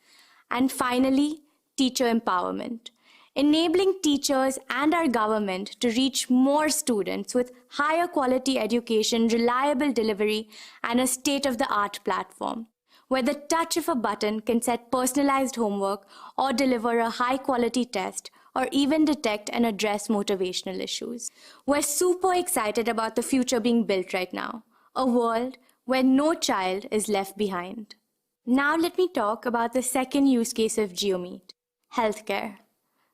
And finally, teacher empowerment, enabling teachers and our government to reach more students with higher quality education, reliable delivery, and a state-of-the-art platform, where the touch of a button can set personalized homework or deliver a high-quality test or even detect and address motivational issues. We're super excited about the future being built right now, a world where no child is left behind. Now let me talk about the second use case of Jio Meet. Healthcare.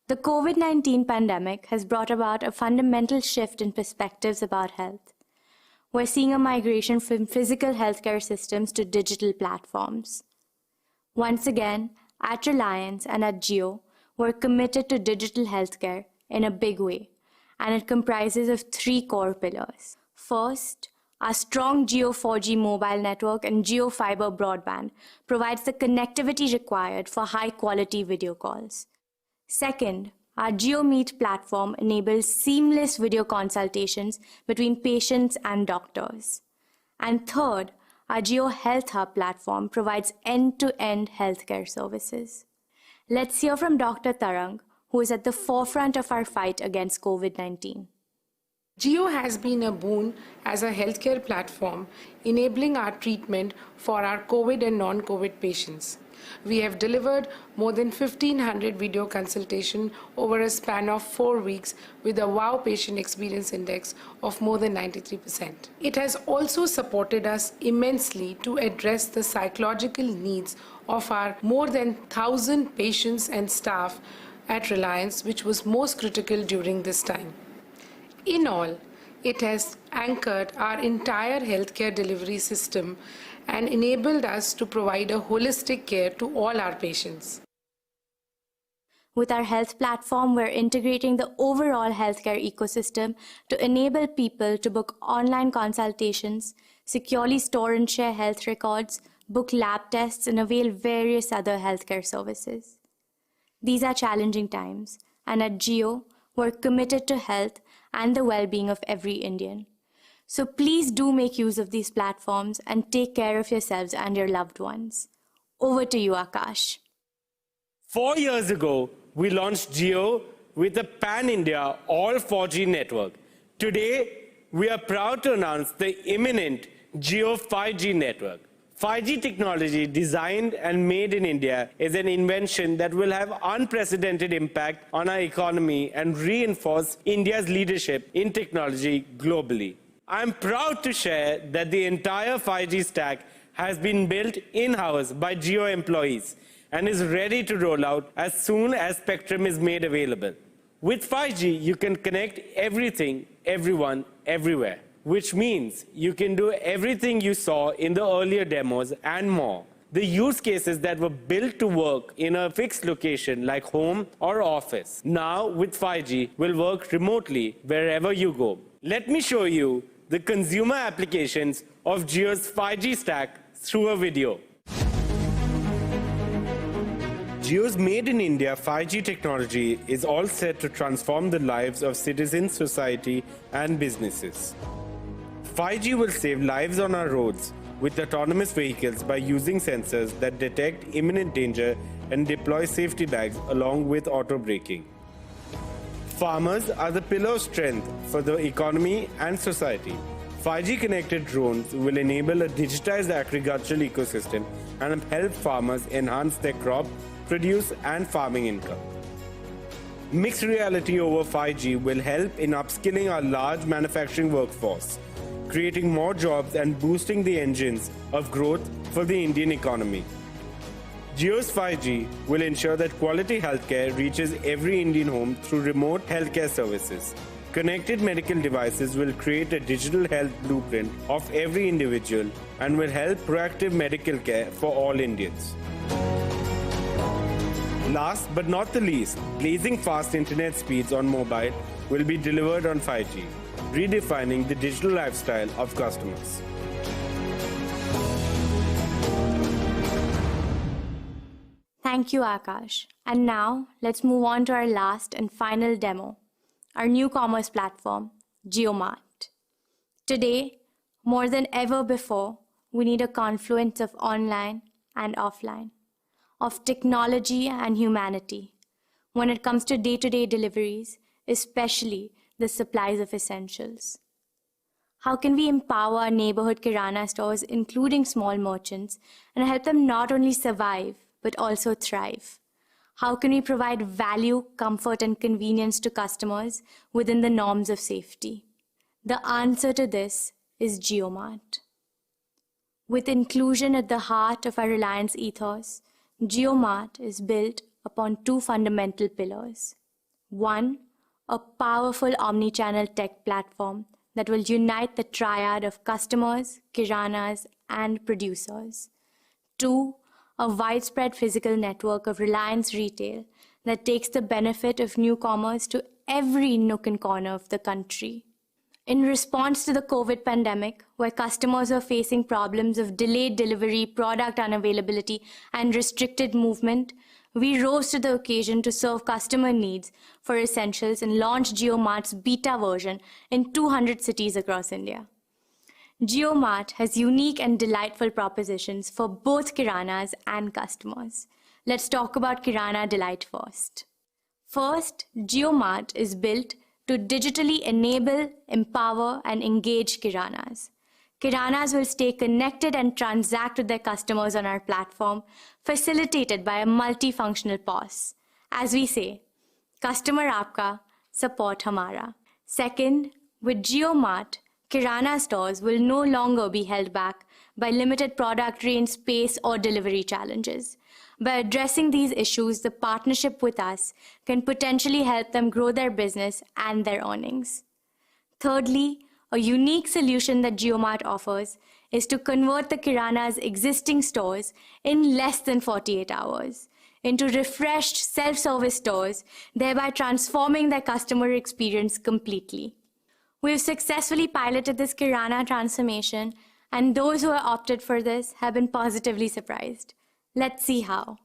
The COVID-19 pandemic has brought about a fundamental shift in perspectives about health. We're seeing a migration from physical healthcare systems to digital platforms. Once again, at Reliance and at Jio, we're committed to digital healthcare in a big way, and it comprises of 3 core pillars. First, our strong Jio 4G mobile network and Jio fiber broadband provides the connectivity required for high-quality video calls. Second, our Jio Meet platform enables seamless video consultations between patients and doctors. And third, our Jio Health Hub platform provides end-to-end healthcare services. Let's hear from Dr. Tarang, who is at the forefront of our fight against COVID-19. Jio has been a boon as a healthcare platform, enabling our treatment for our COVID and non-COVID patients. We have delivered more than 1,500 video consultations over a span of 4 weeks with a WOW patient experience index of more than 93%. It has also supported us immensely to address the psychological needs of our more than 1,000 patients and staff at Reliance, which was most critical during this time. In all, it has anchored our entire healthcare delivery system and enabled us to provide a holistic care to all our patients. With our health platform, we're integrating the overall healthcare ecosystem to enable people to book online consultations, securely store and share health records, book lab tests, and avail various other healthcare services. These are challenging times, and at Jio, we're committed to health and the well-being of every Indian. So please do make use of these platforms and take care of yourselves and your loved ones. Over to you, Akash. 4 years ago, we launched Jio with a pan-India all 4G network. Today, we are proud to announce the imminent Jio 5G network. 5G technology designed and made in India is an invention that will have unprecedented impact on our economy and reinforce India's leadership in technology globally. I'm proud to share that the entire 5G stack has been built in-house by Jio employees and is ready to roll out as soon as spectrum is made available. With 5G, you can connect everything, everyone, everywhere, which means you can do everything you saw in the earlier demos and more. The use cases that were built to work in a fixed location like home or office, now with 5G will work remotely wherever you go. Let me show you the consumer applications of Jio's 5G stack through a video. Jio's Made in India 5G technology is all set to transform the lives of citizens, society, and businesses. 5G will save lives on our roads with autonomous vehicles by using sensors that detect imminent danger and deploy safety bags along with auto braking. Farmers are the pillar of strength for the economy and society. 5G connected drones will enable a digitized agricultural ecosystem and help farmers enhance their crop, produce and farming income. Mixed reality over 5G will help in upskilling our large manufacturing workforce, creating more jobs and boosting the engines of growth for the Indian economy. Jio's 5G will ensure that quality healthcare reaches every Indian home through remote healthcare services. Connected medical devices will create a digital health blueprint of every individual and will help proactive medical care for all Indians. Last but not the least, blazing fast internet speeds on mobile will be delivered on 5G, redefining the digital lifestyle of customers. Thank you, Akash. And now, let's move on to our last and final demo, our new commerce platform, JioMart. Today, more than ever before, we need a confluence of online and offline, of technology and humanity, when it comes to day-to-day deliveries, especially the supplies of essentials. How can we empower our neighborhood kirana stores, including small merchants, and help them not only survive, but also thrive? How can we provide value, comfort, and convenience to customers within the norms of safety? The answer to this is JioMart. With inclusion at the heart of our Reliance ethos, JioMart is built upon two fundamental pillars. One, a powerful omni-channel tech platform that will unite the triad of customers, kiranas, and producers. Two, a widespread physical network of Reliance Retail that takes the benefit of new commerce to every nook and corner of the country. In response to the COVID pandemic, where customers are facing problems of delayed delivery, product unavailability, and restricted movement, we rose to the occasion to serve customer needs for essentials and launched JioMart's beta version in 200 cities across India. JioMart has unique and delightful propositions for both kiranas and customers. Let's talk about kirana delight first. First, JioMart is built to digitally enable, empower, and engage kiranas. Kiranas will stay connected and transact with their customers on our platform, facilitated by a multifunctional POS. As we say, customer aapka, support hamara. Second, with JioMart, kirana stores will no longer be held back by limited product range, space, or delivery challenges. By addressing these issues, the partnership with us can potentially help them grow their business and their earnings. Thirdly, a unique solution that JioMart offers is to convert the kirana's existing stores in less than 48 hours into refreshed self-service stores, thereby transforming their customer experience completely. We've successfully piloted this kirana transformation, and those who have opted for this have been positively surprised. Let's see how.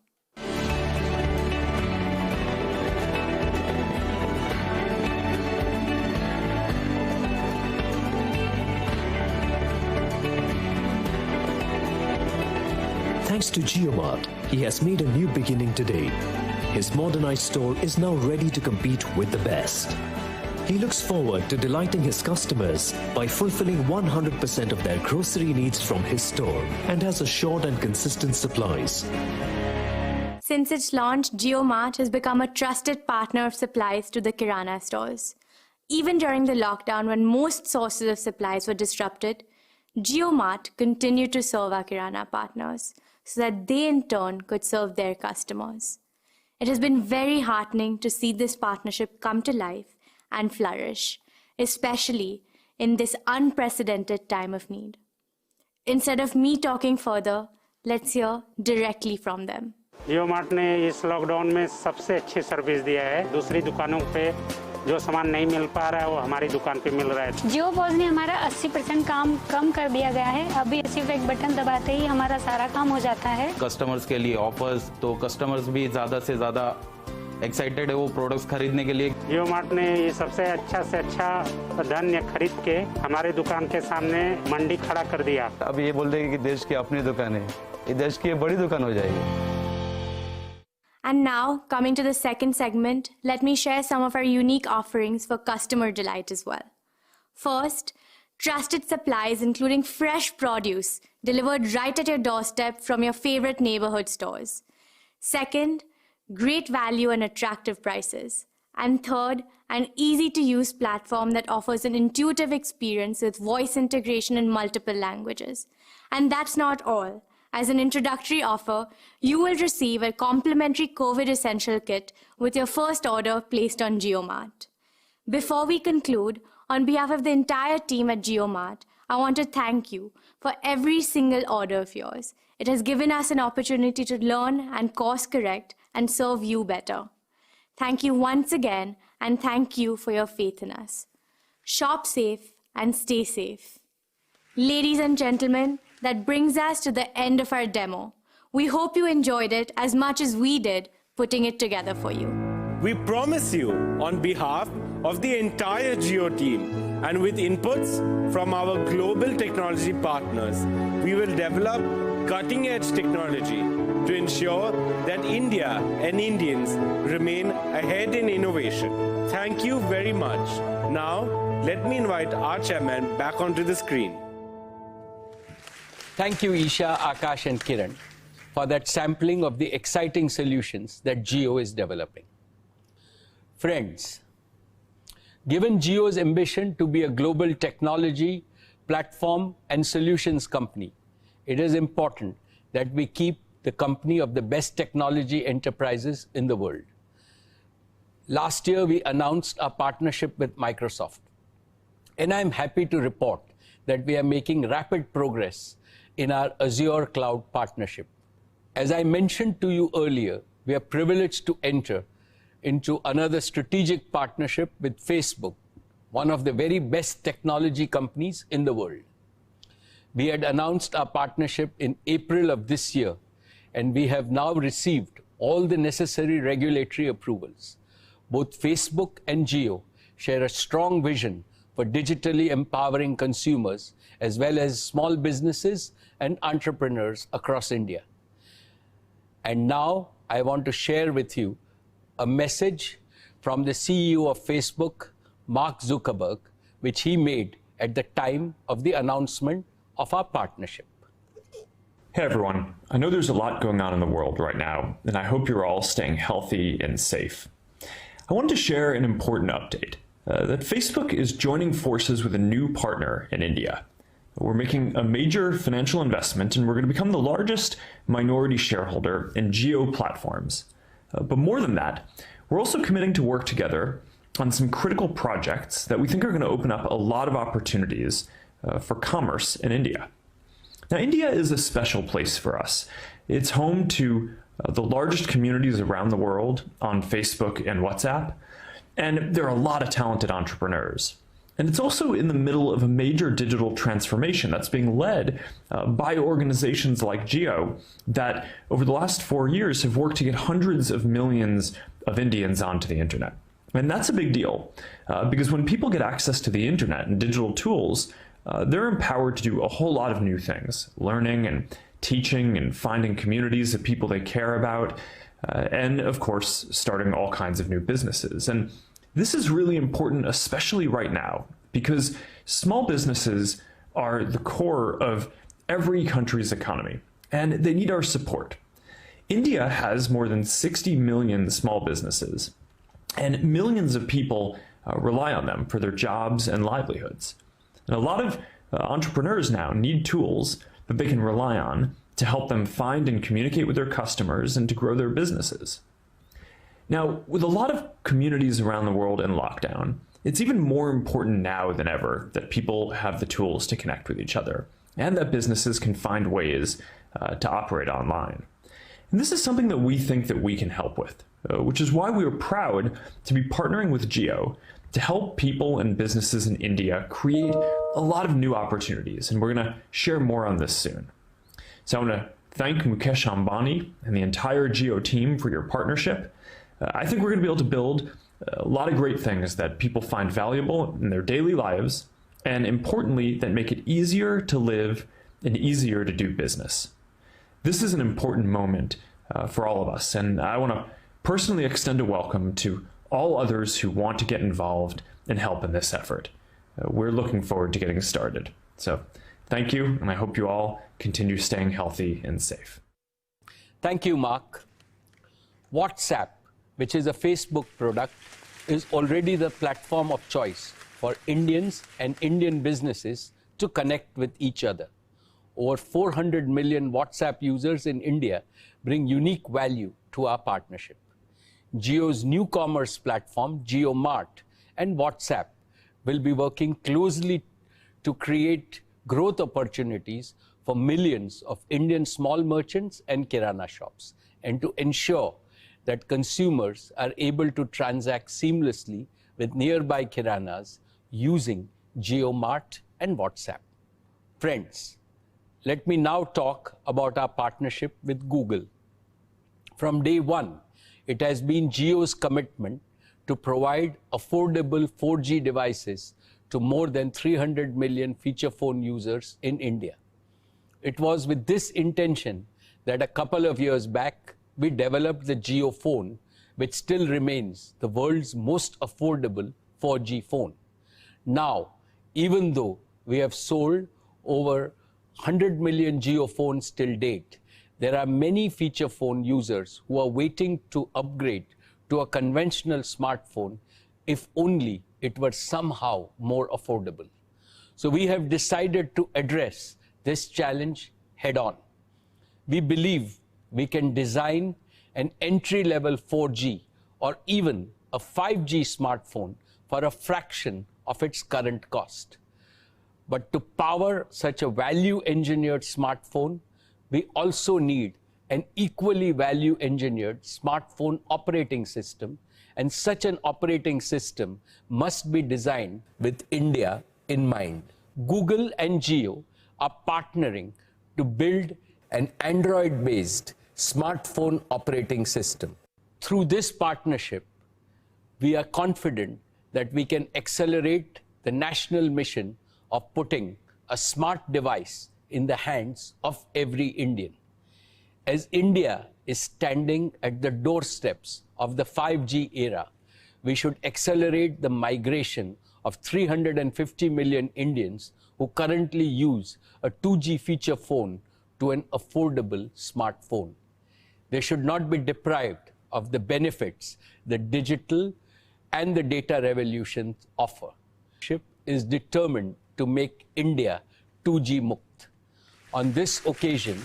Thanks to JioMart, he has made a new beginning today. His modernized store is now ready to compete with the best. He looks forward to delighting his customers by fulfilling 100% of their grocery needs from his store and has assured and consistent supplies. Since its launch, JioMart has become a trusted partner of supplies to the kirana stores. Even during the lockdown, when most sources of supplies were disrupted, JioMart continued to serve our kirana partners so that they in turn could serve their customers. It has been very heartening to see this partnership come to life and flourish, especially in this unprecedented time of need. Instead of me talking further, let's hear directly from them. JioMart ने इस lockdown में सबसे अच्छी service दिया है। दूसरी दुकानों पे जो सामान नहीं मिल पा रहा है वो हमारी दुकान पे मिल रहा है। जियो पॉज ने हमारा 80% काम कम कर दिया गया है। अभी सिर्फ एक बटन दबाते ही हमारा सारा काम हो जाता है। कस्टमर्स के लिए ऑफर्स, तो कस्टमर्स भी ज़्यादा से ज़्यादा एक्साइटेड है वो प्रोडक्ट्स खरीदने के लिए। जियो मार्ट ने ये सबसे अच्छा धान्य खरीद के हमारे दुकान के सामने मंडी खड़ा कर दिया। अब ये बोल रहे हैं कि देश की अपनी दुकान है, ये देश की बड़ी दुकान हो जाएगी। And now, coming to the second segment, let me share some of our unique offerings for customer delight as well. First, trusted supplies including fresh produce delivered right at your doorstep from your favorite neighborhood stores. Second, great value and attractive prices. And third, an easy-to-use platform that offers an intuitive experience with voice integration in multiple languages. And that's not all. As an introductory offer, you will receive a complimentary COVID Essential Kit with your first order placed on JioMart. Before we conclude, on behalf of the entire team at JioMart, I want to thank you for every single order of yours. It has given us an opportunity to learn and course correct and serve you better. Thank you once again, and thank you for your faith in us. Shop safe and stay safe. Ladies and gentlemen, that brings us to the end of our demo. We hope you enjoyed it as much as we did putting it together for you. We promise you, on behalf of the entire Jio team and with inputs from our global technology partners, we will develop cutting-edge technology to ensure that India and Indians remain ahead in innovation. Thank you very much. Now, let me invite our chairman back onto the screen. Thank you, Isha, Akash, and Kiran, for that sampling of the exciting solutions that Jio is developing. Friends, given Jio's ambition to be a global technology, platform, and solutions company, it is important that we keep the company of the best technology enterprises in the world. Last year, we announced our partnership with Microsoft, and I'm happy to report that we are making rapid progress in our Azure cloud partnership. As I mentioned to you earlier, we are privileged to enter into another strategic partnership with Facebook, one of the very best technology companies in the world. We had announced our partnership in April of this year, and we have now received all the necessary regulatory approvals. Both Facebook and Jio share a strong vision for digitally empowering consumers as well as small businesses and entrepreneurs across India. And now I want to share with you a message from the CEO of Facebook, Mark Zuckerberg, which he made at the time of the announcement of our partnership. Hey everyone, I know there's a lot going on in the world right now, and I hope you're all staying healthy and safe. I wanted to share an important update, that Facebook is joining forces with a new partner in India. We're making a major financial investment, and we're going to become the largest minority shareholder in Jio platforms. But more than that, we're also committing to work together on some critical projects that we think are going to open up a lot of opportunities for commerce in India. Now, India is a special place for us. It's home to the largest communities around the world on Facebook and WhatsApp, and there are a lot of talented entrepreneurs. And it's also in the middle of a major digital transformation that's being led by organizations like Jio that over the last 4 years have worked to get hundreds of millions of Indians onto the internet. And that's a big deal because when people get access to the internet and digital tools, they're empowered to do a whole lot of new things, learning and teaching and finding communities of people they care about, and of course, starting all kinds of new businesses. And this is really important, especially right now, because small businesses are the core of every country's economy, and they need our support. India has more than 60 million small businesses, and millions of people rely on them for their jobs and livelihoods. And a lot of entrepreneurs now need tools that they can rely on to help them find and communicate with their customers and to grow their businesses. Now, with a lot of communities around the world in lockdown, it's even more important now than ever that people have the tools to connect with each other and that businesses can find ways to operate online. And this is something that we think that we can help with. which is why we are proud to be partnering with Jio to help people and businesses in India create a lot of new opportunities, and we're going to share more on this soon. So I want to thank Mukesh Ambani and the entire Jio team for your partnership. I think we're going to be able to build a lot of great things that people find valuable in their daily lives, and importantly, that make it easier to live and easier to do business. This is an important moment for all of us, and I want to personally extend a welcome to all others who want to get involved and help in this effort. We're looking forward to getting started. So thank you, and I hope you all continue staying healthy and safe. Thank you, Mark. WhatsApp, which is a Facebook product, is already the platform of choice for Indians and Indian businesses to connect with each other. Over 400 million WhatsApp users in India bring unique value to our partnership. Jio's new commerce platform, JioMart, and WhatsApp will be working closely to create growth opportunities for millions of Indian small merchants and kirana shops, and to ensure that consumers are able to transact seamlessly with nearby kiranas using JioMart and WhatsApp. Friends, let me now talk about our partnership with Google. From day one, it has been Jio's commitment to provide affordable 4G devices to more than 300 million feature phone users in India. It was with this intention that a couple of years back, we developed the Jio phone, which still remains the world's most affordable 4G phone. Now, even though we have sold over 100 million Jio phones till date, there are many feature phone users who are waiting to upgrade to a conventional smartphone if only it were somehow more affordable. So we have decided to address this challenge head on. We believe we can design an entry-level 4G or even a 5G smartphone for a fraction of its current cost. But to power such a value-engineered smartphone, we also need an equally value-engineered smartphone operating system, and such an operating system must be designed with India in mind. Google and Jio are partnering to build an Android-based smartphone operating system. Through this partnership, we are confident that we can accelerate the national mission of putting a smart device in the hands of every Indian. As India is standing at the doorsteps of the 5G era, we should accelerate the migration of 350 million Indians who currently use a 2G feature phone to an affordable smartphone. They should not be deprived of the benefits the digital and the data revolutions offer. SHIP is determined to make India 2G Mukt. On this occasion,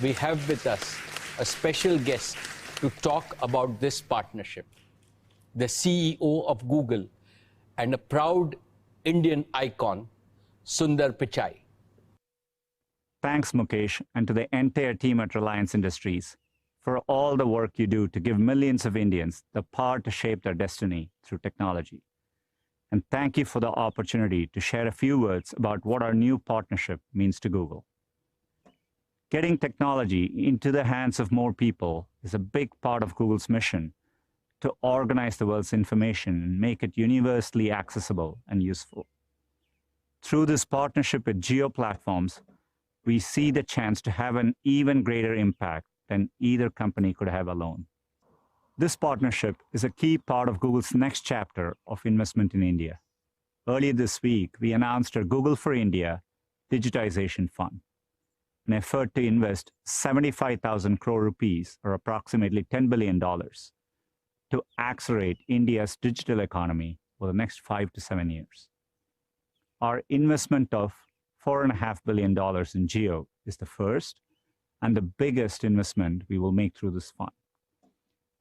we have with us a special guest to talk about this partnership, the CEO of Google and a proud Indian icon, Sundar Pichai. Thanks, Mukesh, and to the entire team at Reliance Industries for all the work you do to give millions of Indians the power to shape their destiny through technology. And thank you for the opportunity to share a few words about what our new partnership means to Google. Getting technology into the hands of more people is a big part of Google's mission to organize the world's information and make it universally accessible and useful. Through this partnership with Jio Platforms, we see the chance to have an even greater impact than either company could have alone. This partnership is a key part of Google's next chapter of investment in India. Earlier this week, we announced our Google for India Digitization Fund, an effort to invest 75,000 crore rupees, or approximately $10 billion, to accelerate India's digital economy for the next 5 to 7 years. Our investment of $4.5 billion in Jio is the first and the biggest investment we will make through this fund.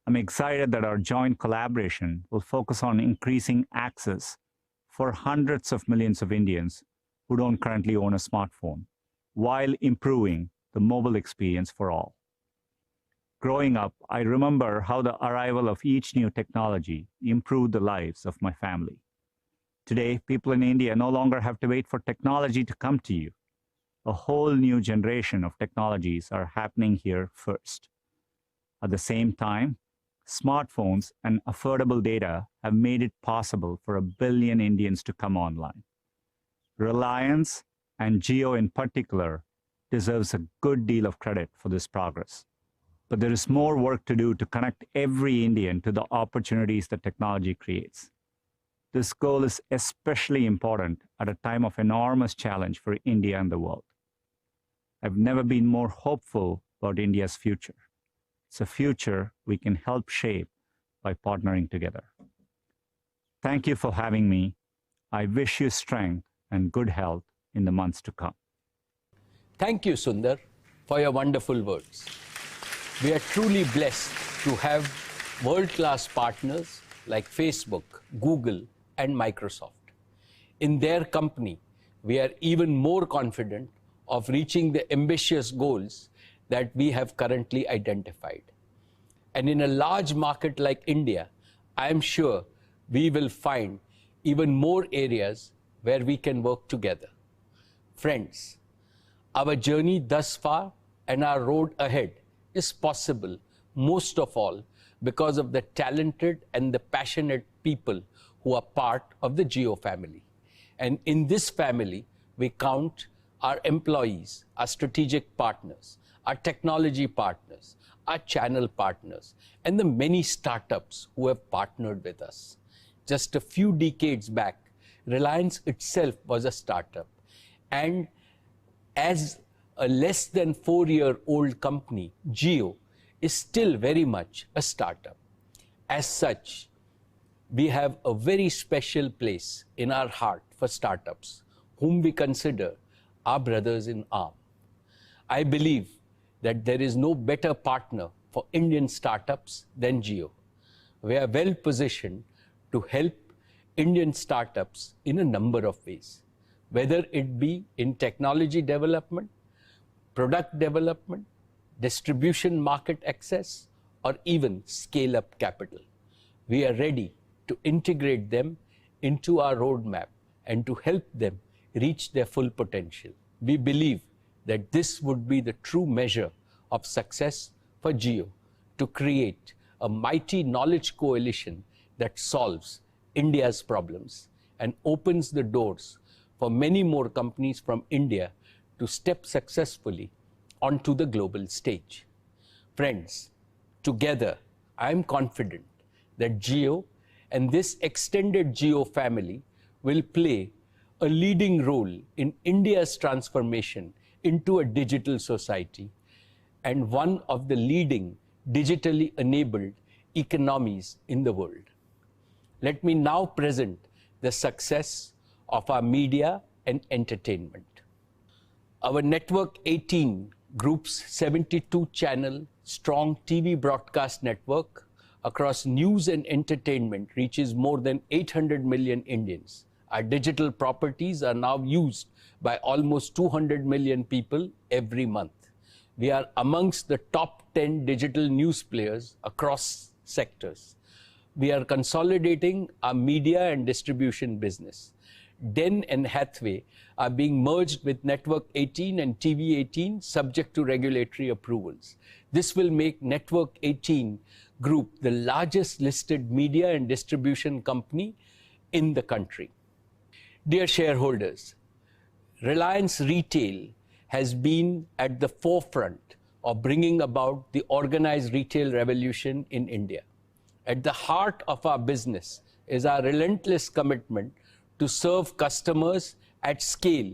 I'm excited that our joint collaboration will focus on increasing access for hundreds of millions of Indians who don't currently own a smartphone, while improving the mobile experience for all. Growing up, I remember how the arrival of each new technology improved the lives of my family. Today, people in India no longer have to wait for technology to come to you. A whole new generation of technologies are happening here first. At the same time, smartphones and affordable data have made it possible for 1 billion Indians to come online. Reliance, and Jio in particular, deserves a good deal of credit for this progress. But there is more work to do to connect every Indian to the opportunities that technology creates. This goal is especially important at a time of enormous challenge for India and the world. I've never been more hopeful about India's future. It's a future we can help shape by partnering together. Thank you for having me. I wish you strength and good health in the months to come. Thank you, Sundar, for your wonderful words. We are truly blessed to have world-class partners like Facebook, Google, and Microsoft. In their company, we are even more confident of reaching the ambitious goals that we have currently identified. And in a large market like India, I am sure we will find even more areas where we can work together. Friends, our journey thus far and our road ahead is possible, most of all, because of the talented and the passionate people who are part of the Jio family. And in this family, we count our employees, our strategic partners, our technology partners, our channel partners, and the many startups who have partnered with us. Just a few decades back, Reliance itself was a startup. And as a less than 4-year-old company, Jio is still very much a startup. As such, we have a very special place in our heart for startups, whom we consider our brothers in arms. I believe that there is no better partner for Indian startups than Jio. We are well positioned to help Indian startups in a number of ways, whether it be in technology development, product development, distribution market access, or even scale-up capital. We are ready to integrate them into our roadmap and to help them reach their full potential. We believe that this would be the true measure of success for Jio to create a mighty knowledge coalition that solves India's problems and opens the doors for many more companies from India to step successfully onto the global stage. Friends, together, I am confident that Jio and this extended Jio family will play a leading role in India's transformation into a digital society and one of the leading digitally enabled economies in the world. Let me now present the success of our media and entertainment. Our Network 18 Group's 72-channel strong TV broadcast network across news and entertainment reaches more than 800 million Indians. Our digital properties are now used by almost 200 million people every month. We are amongst the top 10 digital news players across sectors. We are consolidating our media and distribution business. Den and Hathway are being merged with Network 18 and TV 18 subject to regulatory approvals. This will make Network 18 Group the largest listed media and distribution company in the country. Dear shareholders, Reliance Retail has been at the forefront of bringing about the organized retail revolution in India. At the heart of our business is our relentless commitment to serve customers at scale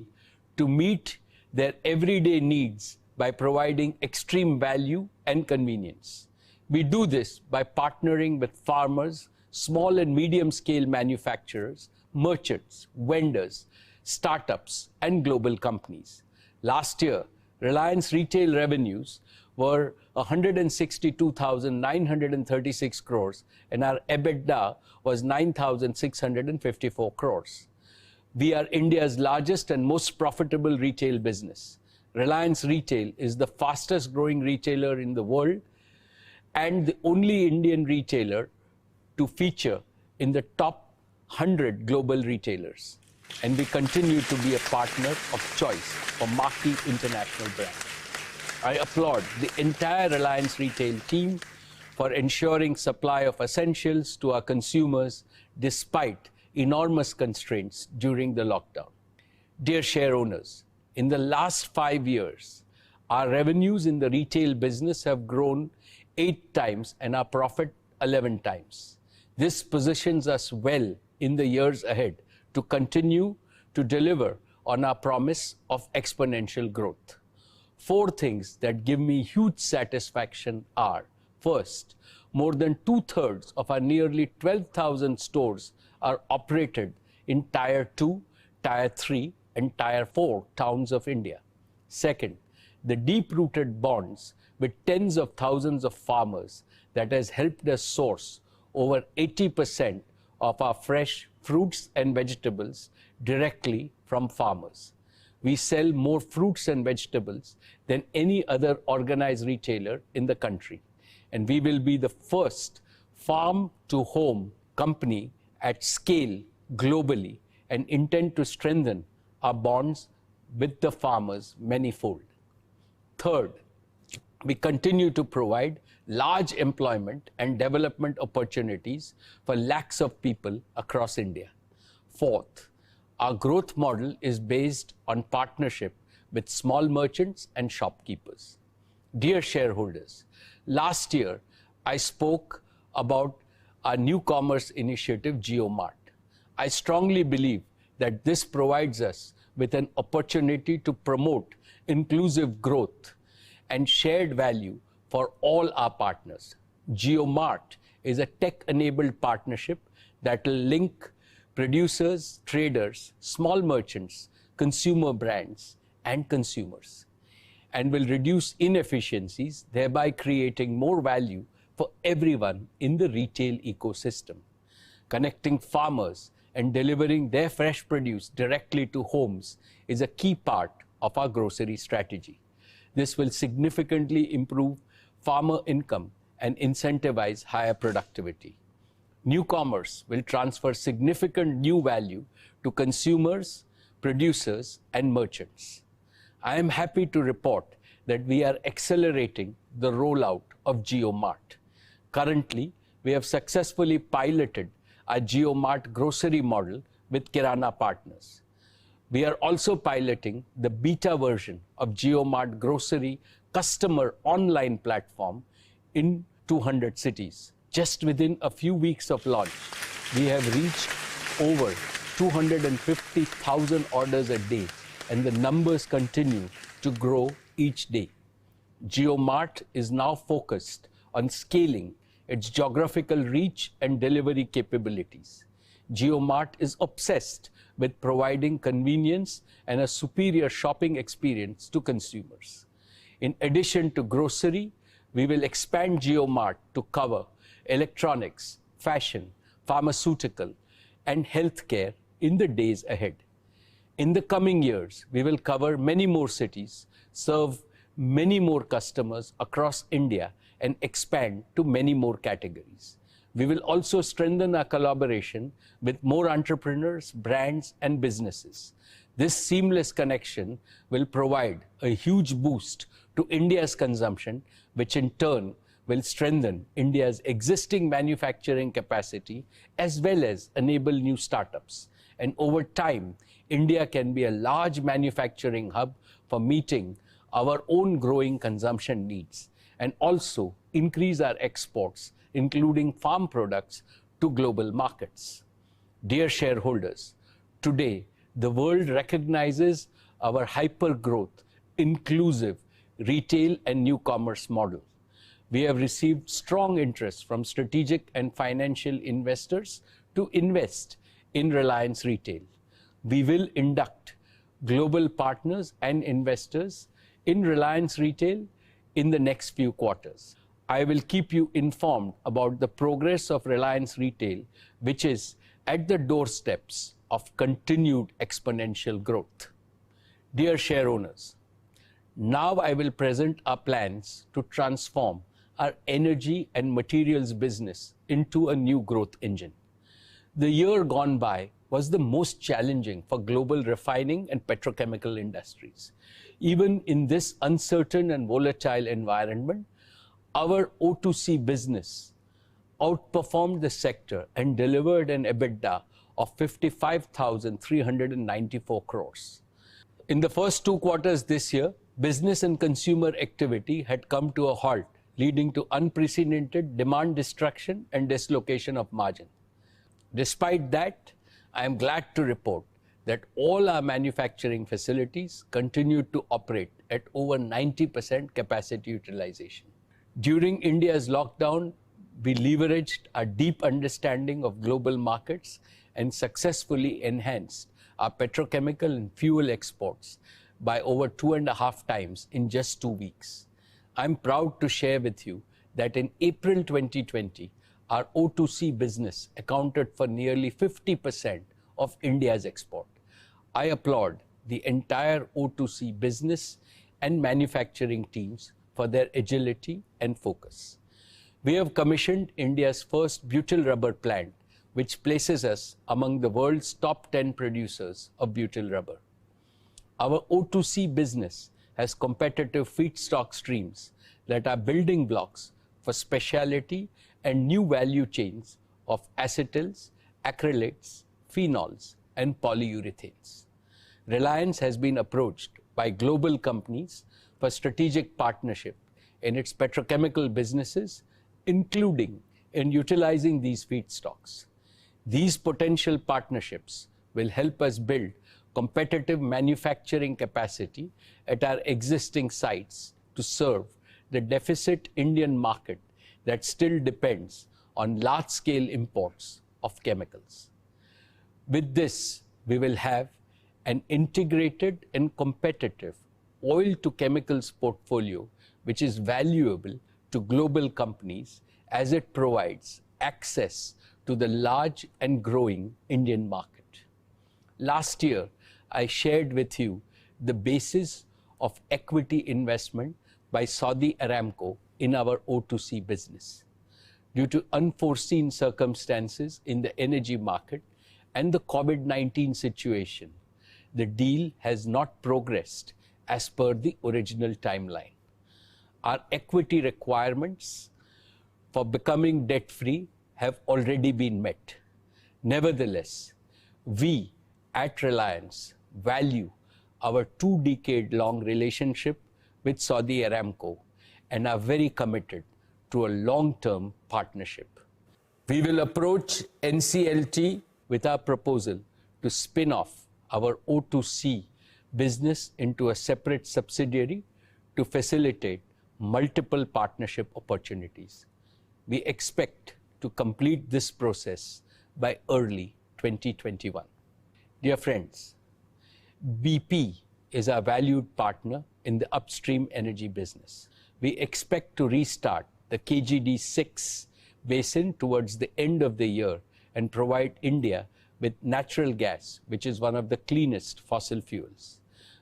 to meet their everyday needs by providing extreme value and convenience. We do this by partnering with farmers, small and medium-scale manufacturers, merchants, vendors, startups, and global companies. Last year, Reliance retail revenues were 162,936 crores and our EBITDA was 9,654 crores. We are India's largest and most profitable retail business. Reliance Retail is the fastest growing retailer in the world and the only Indian retailer to feature in the top 100 global retailers. And we continue to be a partner of choice for marquee international brands. I applaud the entire Reliance retail team for ensuring supply of essentials to our consumers despite enormous constraints during the lockdown. Dear share owners, in the last 5 years, our revenues in the retail business have grown 8 times and our profit 11 times. This positions us well in the years ahead to continue to deliver on our promise of exponential growth. 4 things that give me huge satisfaction are: first, more than 2/3 of our nearly 12,000 stores are operated in Tier 2, Tier 3, and Tier 4 towns of India. Second, the deep-rooted bonds with tens of thousands of farmers that has helped us source over 80% of our fresh fruits and vegetables directly from farmers. We sell more fruits and vegetables than any other organized retailer in the country. And we will be the first farm-to-home company at scale globally and intend to strengthen our bonds with the farmers manifold. Third, we continue to provide large employment and development opportunities for lakhs of people across India. Fourth, our growth model is based on partnership with small merchants and shopkeepers. Dear shareholders, last year I spoke about our new commerce initiative, JioMart. I strongly believe that this provides us with an opportunity to promote inclusive growth and shared value for all our partners. JioMart is a tech-enabled partnership that will link producers, traders, small merchants, consumer brands, and consumers, and will reduce inefficiencies, thereby creating more value for everyone in the retail ecosystem. Connecting farmers and delivering their fresh produce directly to homes is a key part of our grocery strategy. This will significantly improve farmer income and incentivize higher productivity. New commerce will transfer significant new value to consumers, producers, and merchants. I am happy to report that we are accelerating the rollout of JioMart. Currently, we have successfully piloted our JioMart grocery model with Kirana partners. We are also piloting the beta version of JioMart grocery customer online platform in 200 cities. Just within a few weeks of launch, we have reached over 250,000 orders a day, and the numbers continue to grow each day. JioMart is now focused on scaling its geographical reach and delivery capabilities. JioMart is obsessed with providing convenience and a superior shopping experience to consumers. In addition to grocery, we will expand JioMart to cover electronics, fashion, pharmaceutical, and healthcare in the days ahead. In the coming years, we will cover many more cities, serve many more customers across India, and expand to many more categories. We will also strengthen our collaboration with more entrepreneurs, brands, and businesses. This seamless connection will provide a huge boost to India's consumption, which in turn will strengthen India's existing manufacturing capacity as well as enable new startups. And over time, India can be a large manufacturing hub for meeting our own growing consumption needs and also increase our exports, including farm products, to global markets. Dear shareholders, today the world recognizes our hyper-growth, inclusive retail and new commerce model. We have received strong interest from strategic and financial investors to invest in Reliance Retail. We will induct global partners and investors in Reliance Retail in the next few quarters. I will keep you informed about the progress of Reliance Retail, which is at the doorsteps of continued exponential growth. Dear share owners, now I will present our plans to transform our energy and materials business into a new growth engine. The year gone by was the most challenging for global refining and petrochemical industries. Even in this uncertain and volatile environment, our O2C business outperformed the sector and delivered an EBITDA of 55,394 crores. In the first 2 quarters this year, business and consumer activity had come to a halt, leading to unprecedented demand destruction and dislocation of margin. Despite that, I am glad to report that all our manufacturing facilities continued to operate at over 90% capacity utilization. During India's lockdown, we leveraged our deep understanding of global markets and successfully enhanced our petrochemical and fuel exports by over 2.5 times in just 2 weeks. I'm proud to share with you that in April 2020, our O2C business accounted for nearly 50% of India's export. I applaud the entire O2C business and manufacturing teams for their agility and focus. We have commissioned India's first butyl rubber plant, which places us among the world's top 10 producers of butyl rubber. Our O2C business has competitive feedstock streams that are building blocks for specialty and new value chains of acetyls, acrylates, phenols, and polyurethanes. Reliance has been approached by global companies for strategic partnership in its petrochemical businesses, including in utilizing these feedstocks. These potential partnerships will help us build competitive manufacturing capacity at our existing sites to serve the deficit Indian market that still depends on large-scale imports of chemicals. With this, we will have an integrated and competitive oil-to-chemicals portfolio, which is valuable to global companies as it provides access to the large and growing Indian market. Last year, I shared with you the basis of equity investment by Saudi Aramco in our O2C business. Due to unforeseen circumstances in the energy market and the COVID-19 situation, the deal has not progressed as per the original timeline. Our equity requirements for becoming debt-free have already been met. Nevertheless, we at Reliance value our 2-decade-long relationship with Saudi Aramco and are very committed to a long-term partnership. We will approach NCLT with our proposal to spin off our O2C business into a separate subsidiary to facilitate multiple partnership opportunities. We expect to complete this process by early 2021. Dear friends, BP is our valued partner in the upstream energy business. We expect to restart the KGD6 basin towards the end of the year and provide India with natural gas, which is one of the cleanest fossil fuels.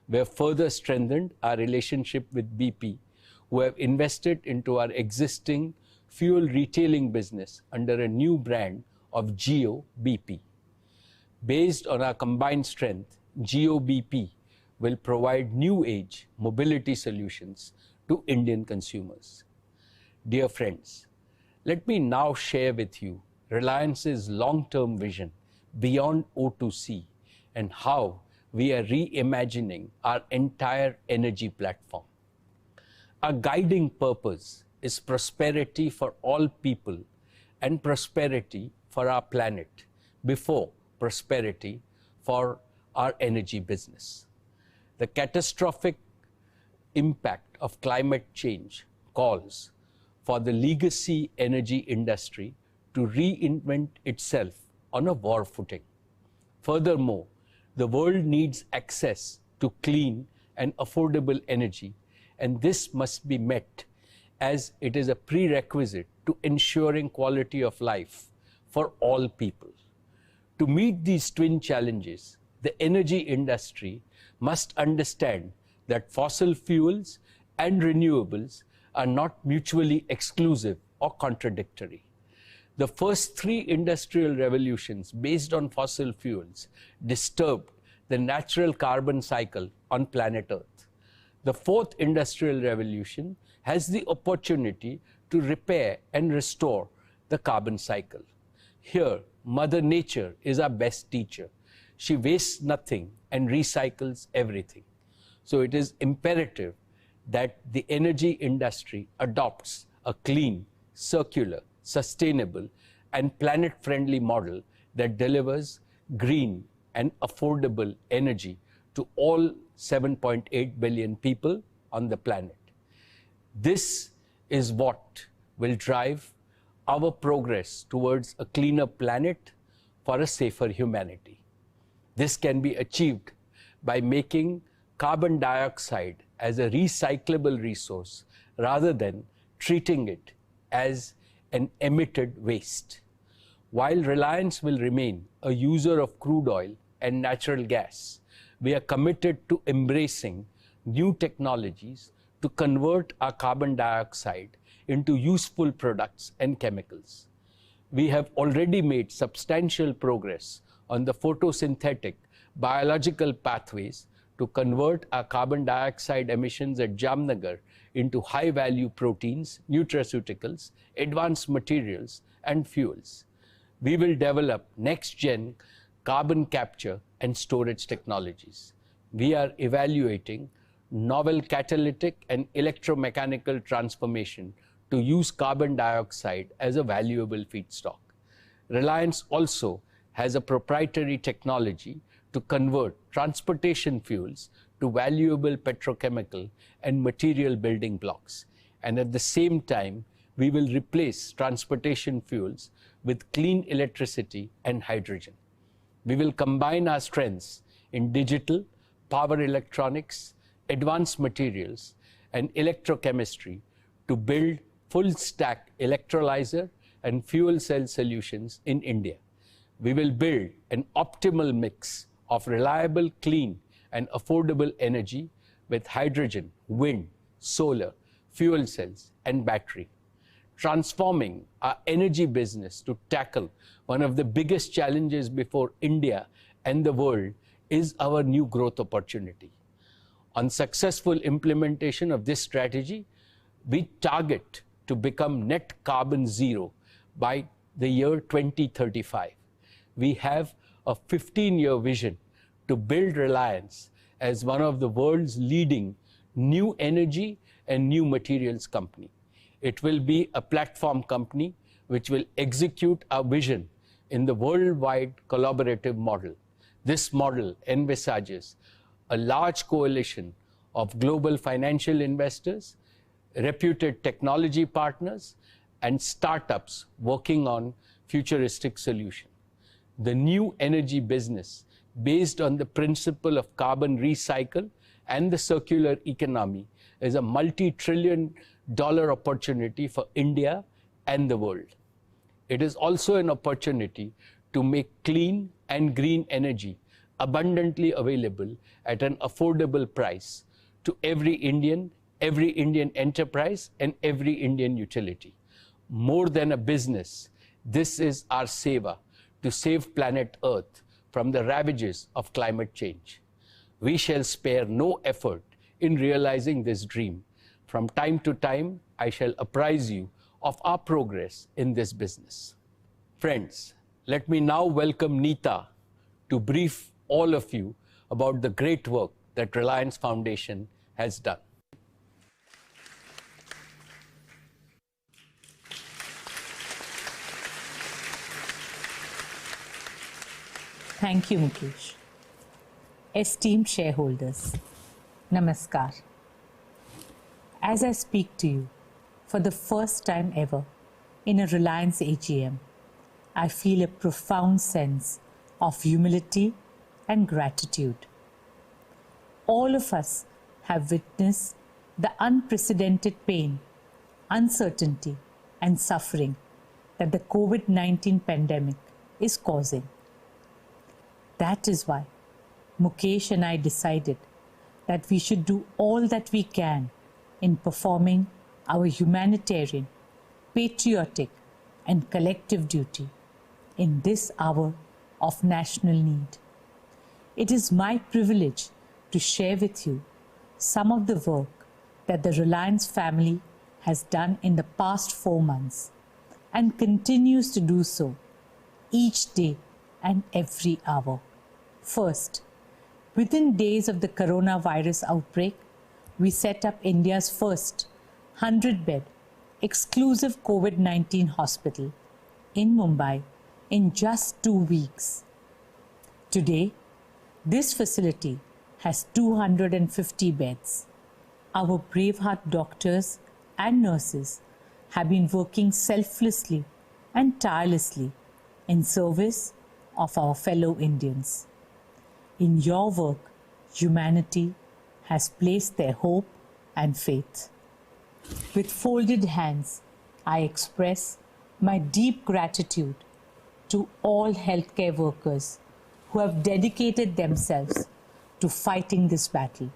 We have further strengthened our relationship with BP, who have invested into our existing fuel retailing business under a new brand of Jio BP. Based on our combined strength, Jio BP will provide new age mobility solutions to Indian consumers. Dear friends, let me now share with you Reliance's long-term vision beyond O2C and how we are reimagining our entire energy platform. Our guiding purpose is prosperity for all people and prosperity for our planet before prosperity for our energy business. The catastrophic impact of climate change calls for the legacy energy industry to reinvent itself on a war footing. Furthermore, the world needs access to clean and affordable energy, and this must be met as it is a prerequisite to ensuring quality of life for all people. To meet these twin challenges, the energy industry must understand that fossil fuels and renewables are not mutually exclusive or contradictory. The first three industrial revolutions based on fossil fuels disturbed the natural carbon cycle on planet Earth. The fourth industrial revolution has the opportunity to repair and restore the carbon cycle. Here, Mother Nature is our best teacher. She wastes nothing and recycles everything. So it is imperative that the energy industry adopts a clean, circular, sustainable, and planet-friendly model that delivers green and affordable energy to all 7.8 billion people on the planet. This is what will drive our progress towards a cleaner planet for a safer humanity. This can be achieved by making carbon dioxide as a recyclable resource rather than treating it as an emitted waste. While Reliance will remain a user of crude oil and natural gas, we are committed to embracing new technologies to convert our carbon dioxide into useful products and chemicals. We have already made substantial progress on the photosynthetic biological pathways to convert our carbon dioxide emissions at Jamnagar into high-value proteins, nutraceuticals, advanced materials, and fuels. We will develop next-gen carbon capture and storage technologies. We are evaluating novel catalytic and electromechanical transformation to use carbon dioxide as a valuable feedstock. Reliance also has a proprietary technology to convert transportation fuels to valuable petrochemical and material building blocks. And at the same time, we will replace transportation fuels with clean electricity and hydrogen. We will combine our strengths in digital, power electronics, advanced materials, and electrochemistry to build full-stack electrolyzer and fuel cell solutions in India. We will build an optimal mix of reliable, clean, and affordable energy with hydrogen, wind, solar, fuel cells, and battery. Transforming our energy business to tackle one of the biggest challenges before India and the world is our new growth opportunity. On successful implementation of this strategy, we target to become net carbon zero by the year 2035. We have a 15-year vision to build Reliance as one of the world's leading new energy and new materials company. It will be a platform company which will execute our vision in the worldwide collaborative model. This model envisages a large coalition of global financial investors, reputed technology partners, and startups working on futuristic solutions. The new energy business, based on the principle of carbon recycle and the circular economy, is a multi-trillion-dollar opportunity for India and the world. It is also an opportunity to make clean and green energy abundantly available at an affordable price to every Indian enterprise, and every Indian utility. More than a business, this is our seva to save planet Earth from the ravages of climate change. We shall spare no effort in realizing this dream. From time to time, I shall apprise you of our progress in this business. Friends, let me now welcome Neeta to brief all of you about the great work that Reliance Foundation has done. Thank you, Mukesh. Esteemed shareholders, Namaskar. As I speak to you for the first time ever in a Reliance AGM, I feel a profound sense of humility and gratitude. All of us have witnessed the unprecedented pain, uncertainty, and suffering that the COVID-19 pandemic is causing. That is why Mukesh and I decided that we should do all that we can in performing our humanitarian, patriotic, and collective duty in this hour of national need. It is my privilege to share with you some of the work that the Reliance family has done in the past 4 months and continues to do so each day and every hour. First, within days of the coronavirus outbreak, we set up India's first 100-bed exclusive COVID-19 hospital in Mumbai in just 2 weeks. Today, this facility has 250 beds. Our braveheart doctors and nurses have been working selflessly and tirelessly in service of our fellow Indians. In your work, humanity has placed their hope and faith. With folded hands, I express my deep gratitude to all healthcare workers who have dedicated themselves to fighting this battle.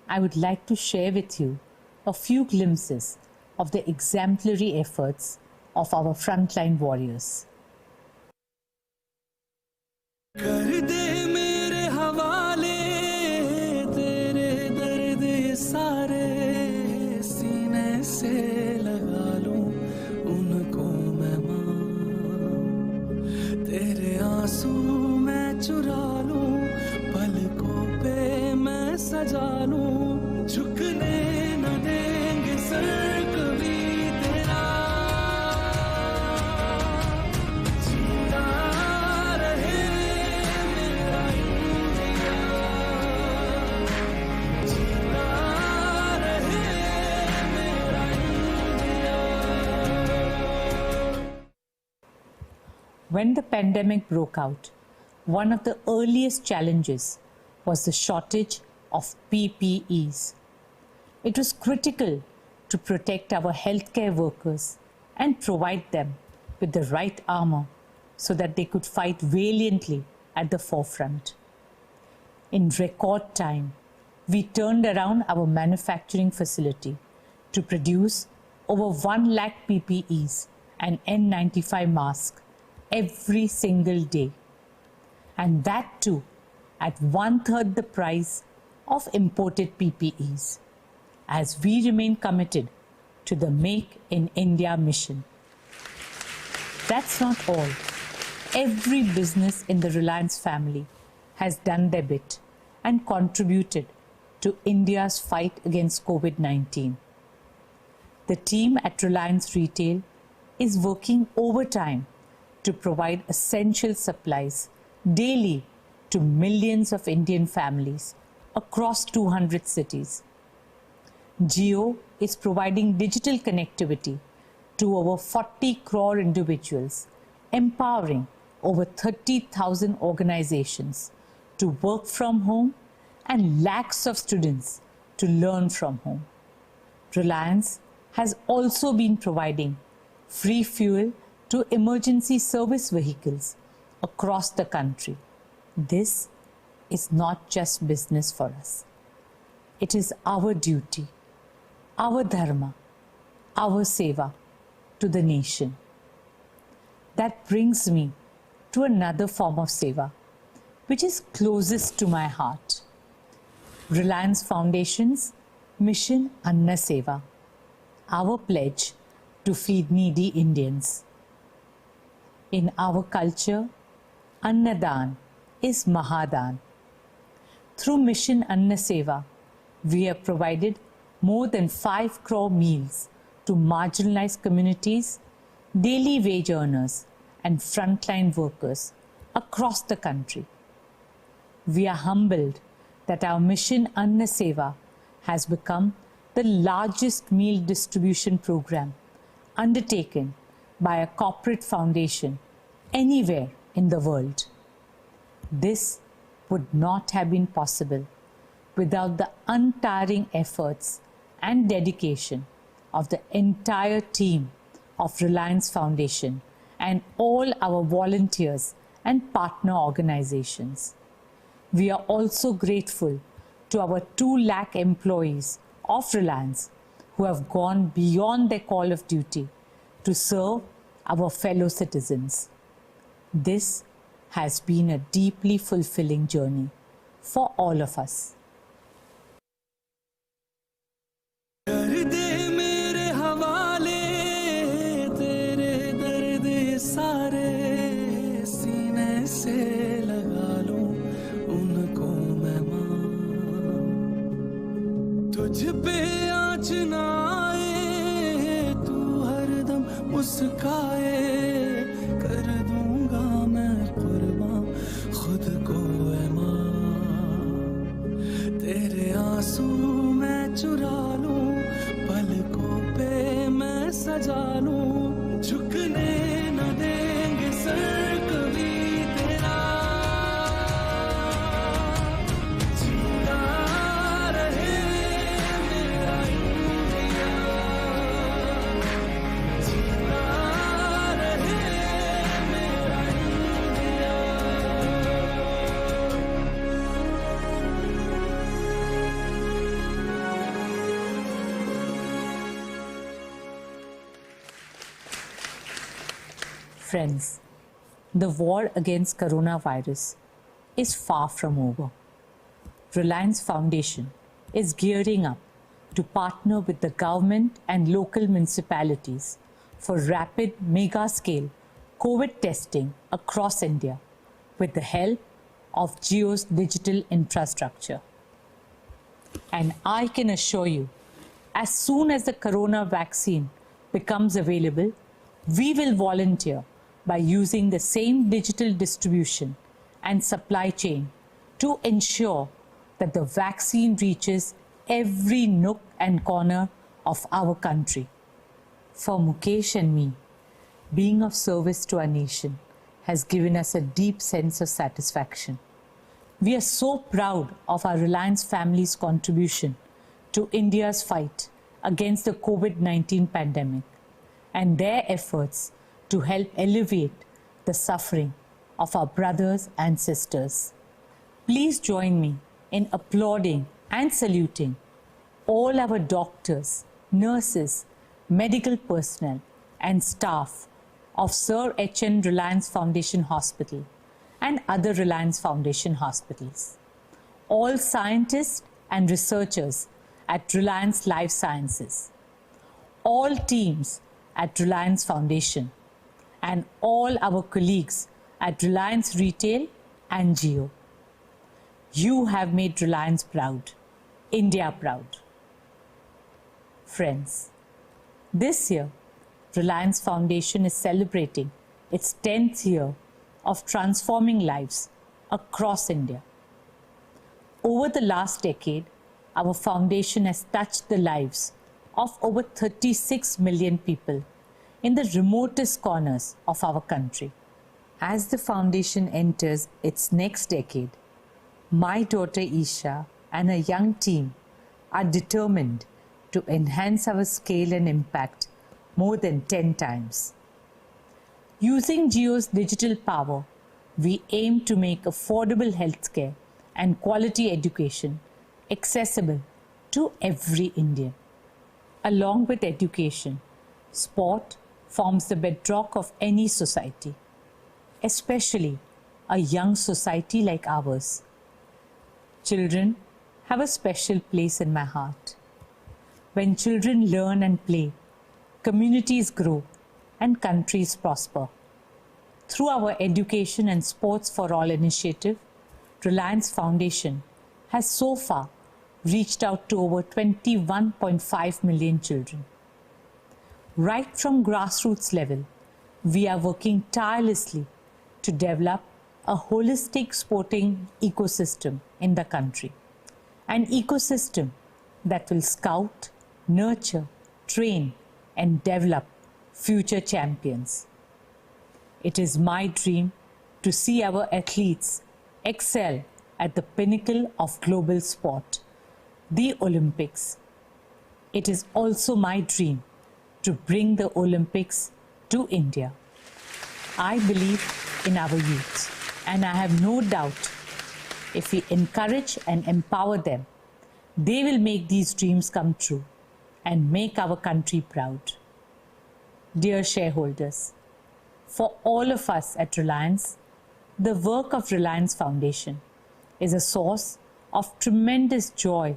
I would like to share with you a few glimpses of the exemplary efforts of our frontline warriors. कर दे मेरे हवाले तेरे दर्द सारे सीने से लगा लूं उनको मैं मां तेरे आंसू मैं चुरा लूं पलकों पे मैं सजा लूं झुकने न देंगे सर कभी तेरा जीता रहे मेरा इंडिया जीता रहे मेरा India. When the pandemic broke out, one of the earliest challenges was the shortage of PPEs. It was critical to protect our healthcare workers and provide them with the right armor so that they could fight valiantly at the forefront. In record time, we turned around our manufacturing facility to produce over 1 lakh PPEs and N95 masks every single day. And that too at 1/3 the price of imported PPEs, as we remain committed to the Make in India mission. That's not all. Every business in the Reliance family has done their bit and contributed to India's fight against COVID-19. The team at Reliance Retail is working overtime to provide essential supplies daily to millions of Indian families across 200 cities. Jio is providing digital connectivity to over 40 crore individuals, empowering over 30,000 organizations to work from home and lakhs of students to learn from home. Reliance has also been providing free fuel to emergency service vehicles across the country. This is not just business for us. It is our duty, our dharma, our seva to the nation. That brings me to another form of seva, which is closest to my heart. Reliance Foundation's Mission Anna Seva, our pledge to feed needy Indians. In our culture, Annadan is Mahadan. Through Mission Anna Seva, we have provided more than 5 crore meals to marginalized communities, daily wage earners, and frontline workers across the country. We are humbled that our Mission Anna Seva has become the largest meal distribution program undertaken by a corporate foundation anywhere in the world. This would not have been possible without the untiring efforts and dedication of the entire team of Reliance Foundation and all our volunteers and partner organizations. We are also grateful to our 2 lakh employees of Reliance who have gone beyond their call of duty to serve our fellow citizens. This has been a deeply fulfilling journey for all of us. कर दे मेरे हवाले तेरे दर्द सारे सीने से लगा लूं उनको मैं मां तुझ पे आँच ना आए तू हरदम मुस्काए कर दूंगा मैं कुर्बान खुद को ऐ मां तेरे आंसू मैं चुरा लूं पलकों पे मैं सजा लूं झुकने न देंगे सर कभी तेरा जीता रहे मेरा इंडिया जीता रहे मेरा India Friends, the war against coronavirus is far from over. Reliance Foundation is gearing up to partner with the government and local municipalities for rapid mega-scale COVID testing across India with the help of Jio's digital infrastructure. And I can assure you, as soon as the corona vaccine becomes available, we will volunteer by using the same digital distribution and supply chain to ensure that the vaccine reaches every nook and corner of our country. For Mukesh and me, being of service to our nation has given us a deep sense of satisfaction. We are so proud of our Reliance family's contribution to India's fight against the COVID-19 pandemic and their efforts to help alleviate the suffering of our brothers and sisters. Please join me in applauding and saluting all our doctors, nurses, medical personnel and staff of Sir H.N. Reliance Foundation Hospital and other Reliance Foundation hospitals, all scientists and researchers at Reliance Life Sciences, all teams at Reliance Foundation, and all our colleagues at Reliance Retail and Jio. You have made Reliance proud, India proud. Friends, this year, Reliance Foundation is celebrating its 10th year of transforming lives across India. Over the last decade, our foundation has touched the lives of over 36 million people in the remotest corners of our country. As the foundation enters its next decade, my daughter Isha and a young team are determined to enhance our scale and impact more than 10 times. Using Jio's digital power, we aim to make affordable healthcare and quality education accessible to every Indian. Along with education, sport forms the bedrock of any society, especially a young society like ours. Children have a special place in my heart. When children learn and play, communities grow and countries prosper. Through our Education and Sports for All initiative, Reliance Foundation has so far reached out to over 21.5 million children. Right from grassroots level, we are working tirelessly to develop a holistic sporting ecosystem in the country. An ecosystem that will scout, nurture, train, and develop future champions. It is my dream to see our athletes excel at the pinnacle of global sport, the Olympics. It is also my dream to bring the Olympics to India. I believe in our youth, and I have no doubt if we encourage and empower them, they will make these dreams come true and make our country proud. Dear shareholders, for all of us at Reliance, the work of Reliance Foundation is a source of tremendous joy,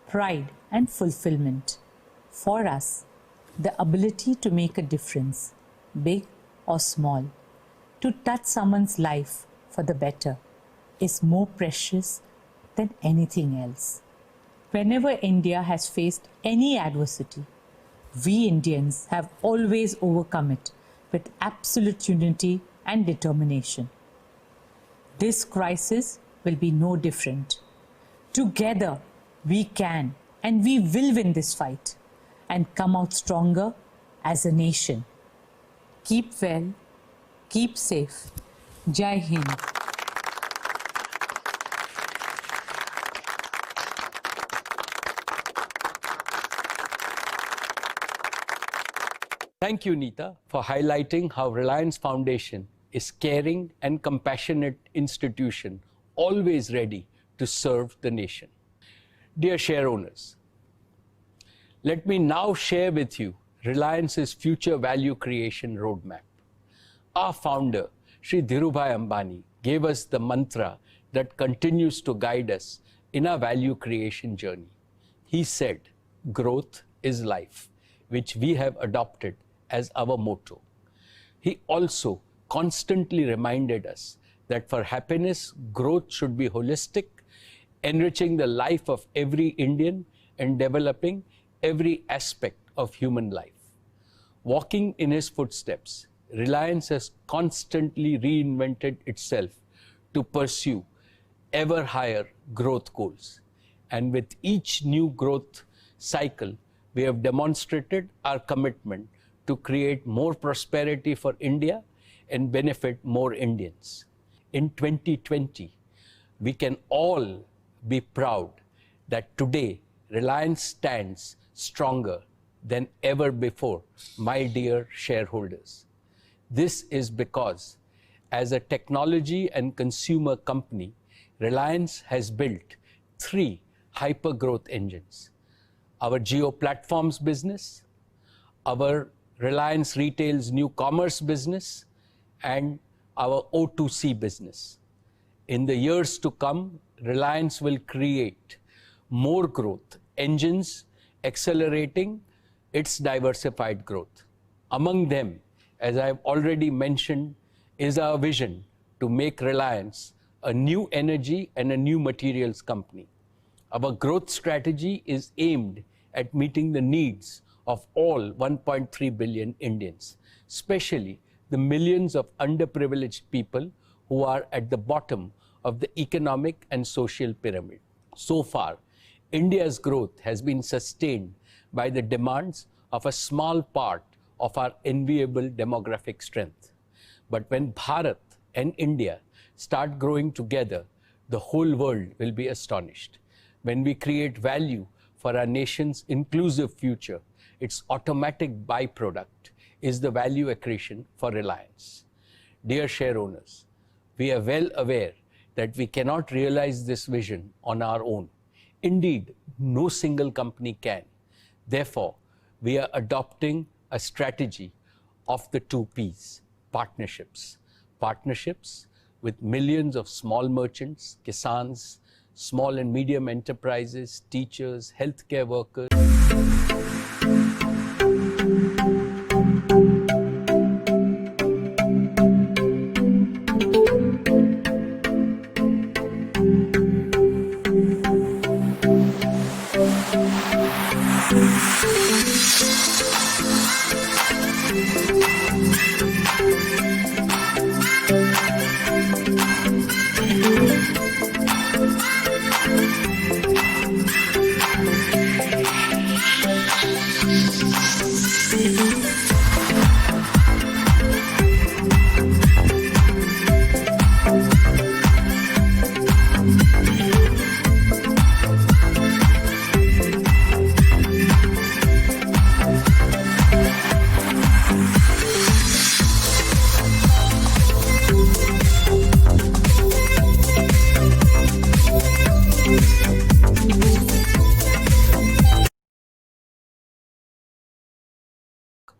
pride, and fulfillment. For us, the ability to make a difference, big or small, to touch someone's life for the better, is more precious than anything else. Whenever India has faced any adversity, we Indians have always overcome it with absolute unity and determination. This crisis will be no different. Together, we can and we will win this fight and come out stronger as a nation. Keep well, keep safe. Jai Hind. Thank you, Neeta, for highlighting how Reliance Foundation is caring and compassionate institution, always ready to serve the nation. Dear share owners, let me now share with you Reliance's future value creation roadmap. Our founder, Shri Dhirubhai Ambani, gave us the mantra that continues to guide us in our value creation journey. He said, "Growth is life," which we have adopted as our motto. He also constantly reminded us that for happiness, growth should be holistic, enriching the life of every Indian and developing every aspect of human life. Walking in his footsteps, Reliance has constantly reinvented itself to pursue ever higher growth goals. And with each new growth cycle, we have demonstrated our commitment to create more prosperity for India and benefit more Indians. In 2020, we can all be proud that today Reliance stands stronger than ever before, my dear shareholders. This is because, as a technology and consumer company, Reliance has built 3 hyper-growth engines: our Jio Platforms business, our Reliance Retail's new commerce business, and our O2C business. In the years to come, Reliance will create more growth engines, accelerating its diversified growth. Among them, as I've already mentioned, is our vision to make Reliance a new energy and a new materials company. Our growth strategy is aimed at meeting the needs of all 1.3 billion Indians, especially the millions of underprivileged people who are at the bottom of the economic and social pyramid. So far, India's growth has been sustained by the demands of a small part of our enviable demographic strength. But when Bharat and India start growing together, the whole world will be astonished. When we create value for our nation's inclusive future, its automatic byproduct is the value accretion for Reliance. Dear share owners, we are well aware that we cannot realize this vision on our own. Indeed, no single company can. Therefore, we are adopting a strategy of the 2 Ps, partnerships. Partnerships with millions of small merchants, kisans, small and medium enterprises, teachers, healthcare workers.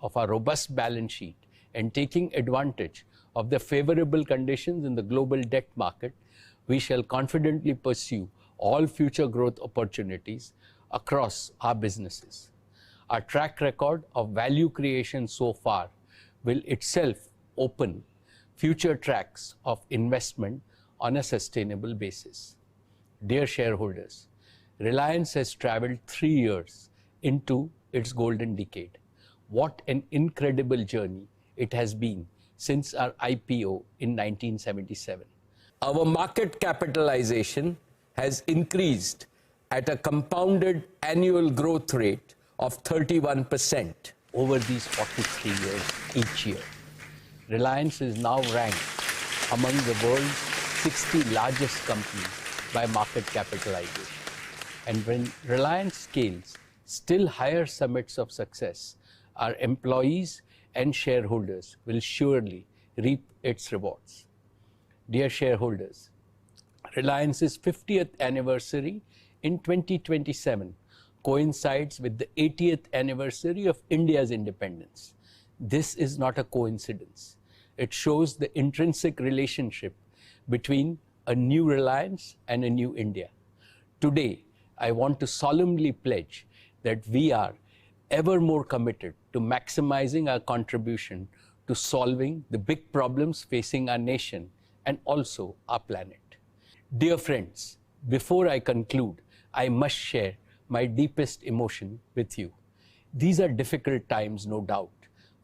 of our robust balance sheet and taking advantage of the favorable conditions in the global debt market, we shall confidently pursue all future growth opportunities across our businesses. Our track record of value creation so far will itself open future tracks of investment on a sustainable basis. Dear shareholders, Reliance has traveled 3 years into its golden decade. What an incredible journey it has been since our IPO in 1977. Our market capitalization has increased at a compounded annual growth rate of 31% over these 43 years each year. Reliance is now ranked among the world's 60 largest companies by market capitalization. And when Reliance scales still higher summits of success, our employees and shareholders will surely reap its rewards. Dear shareholders, Reliance's 50th anniversary in 2027 coincides with the 80th anniversary of India's independence. This is not a coincidence. It shows the intrinsic relationship between a new Reliance and a new India. Today, I want to solemnly pledge that we are ever more committed to maximizing our contribution to solving the big problems facing our nation and also our planet. Dear friends, before I conclude, I must share my deepest emotion with you. These are difficult times, no doubt,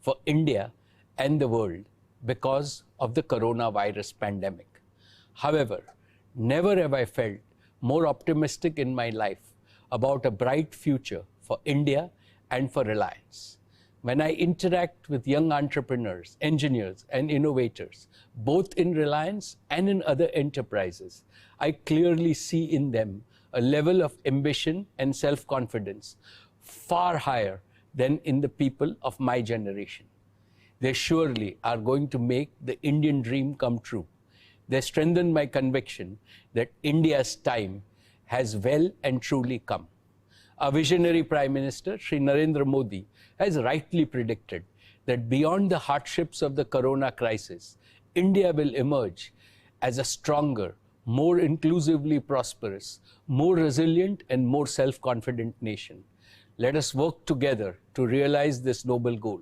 for India and the world because of the coronavirus pandemic. However, never have I felt more optimistic in my life about a bright future for India and for Reliance. When I interact with young entrepreneurs, engineers, and innovators, both in Reliance and in other enterprises, I clearly see in them a level of ambition and self-confidence far higher than in the people of my generation. They surely are going to make the Indian dream come true. They strengthen my conviction that India's time has well and truly come. Our visionary Prime Minister, Shri Narendra Modi, has rightly predicted that beyond the hardships of the corona crisis, India will emerge as a stronger, more inclusively prosperous, more resilient and more self-confident nation. Let us work together to realize this noble goal.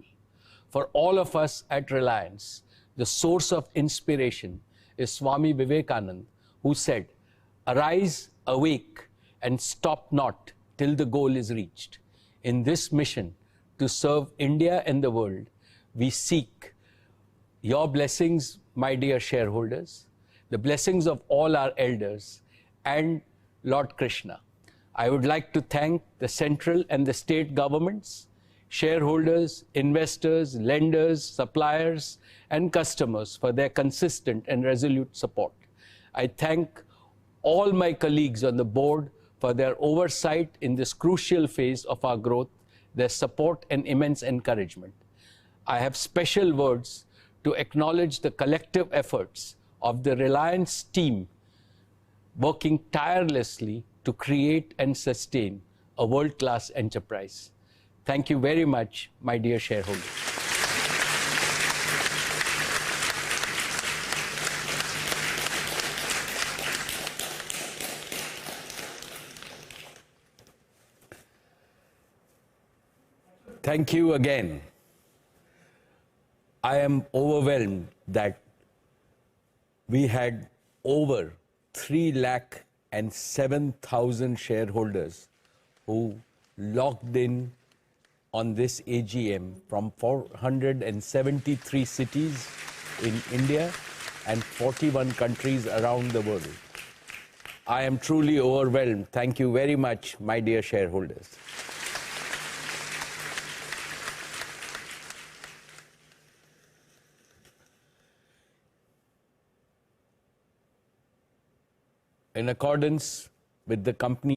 For all of us at Reliance, the source of inspiration is Swami Vivekananda, who said, "Arise, awake, and stop not till the goal is reached." In this mission to serve India and the world, we seek your blessings, my dear shareholders, the blessings of all our elders, and Lord Krishna. I would like to thank the central and the state governments, shareholders, investors, lenders, suppliers, and customers for their consistent and resolute support. I thank all my colleagues on the board for their oversight in this crucial phase of our growth, their support and immense encouragement. I have special words to acknowledge the collective efforts of the Reliance team working tirelessly to create and sustain a world-class enterprise. Thank you very much, my dear shareholders. Thank you again. I am overwhelmed that we had over 307,000 shareholders who logged in on this AGM from 473 cities in India and 41 countries around the world. I am truly overwhelmed. Thank you very much, my dear shareholders. In accordance with the company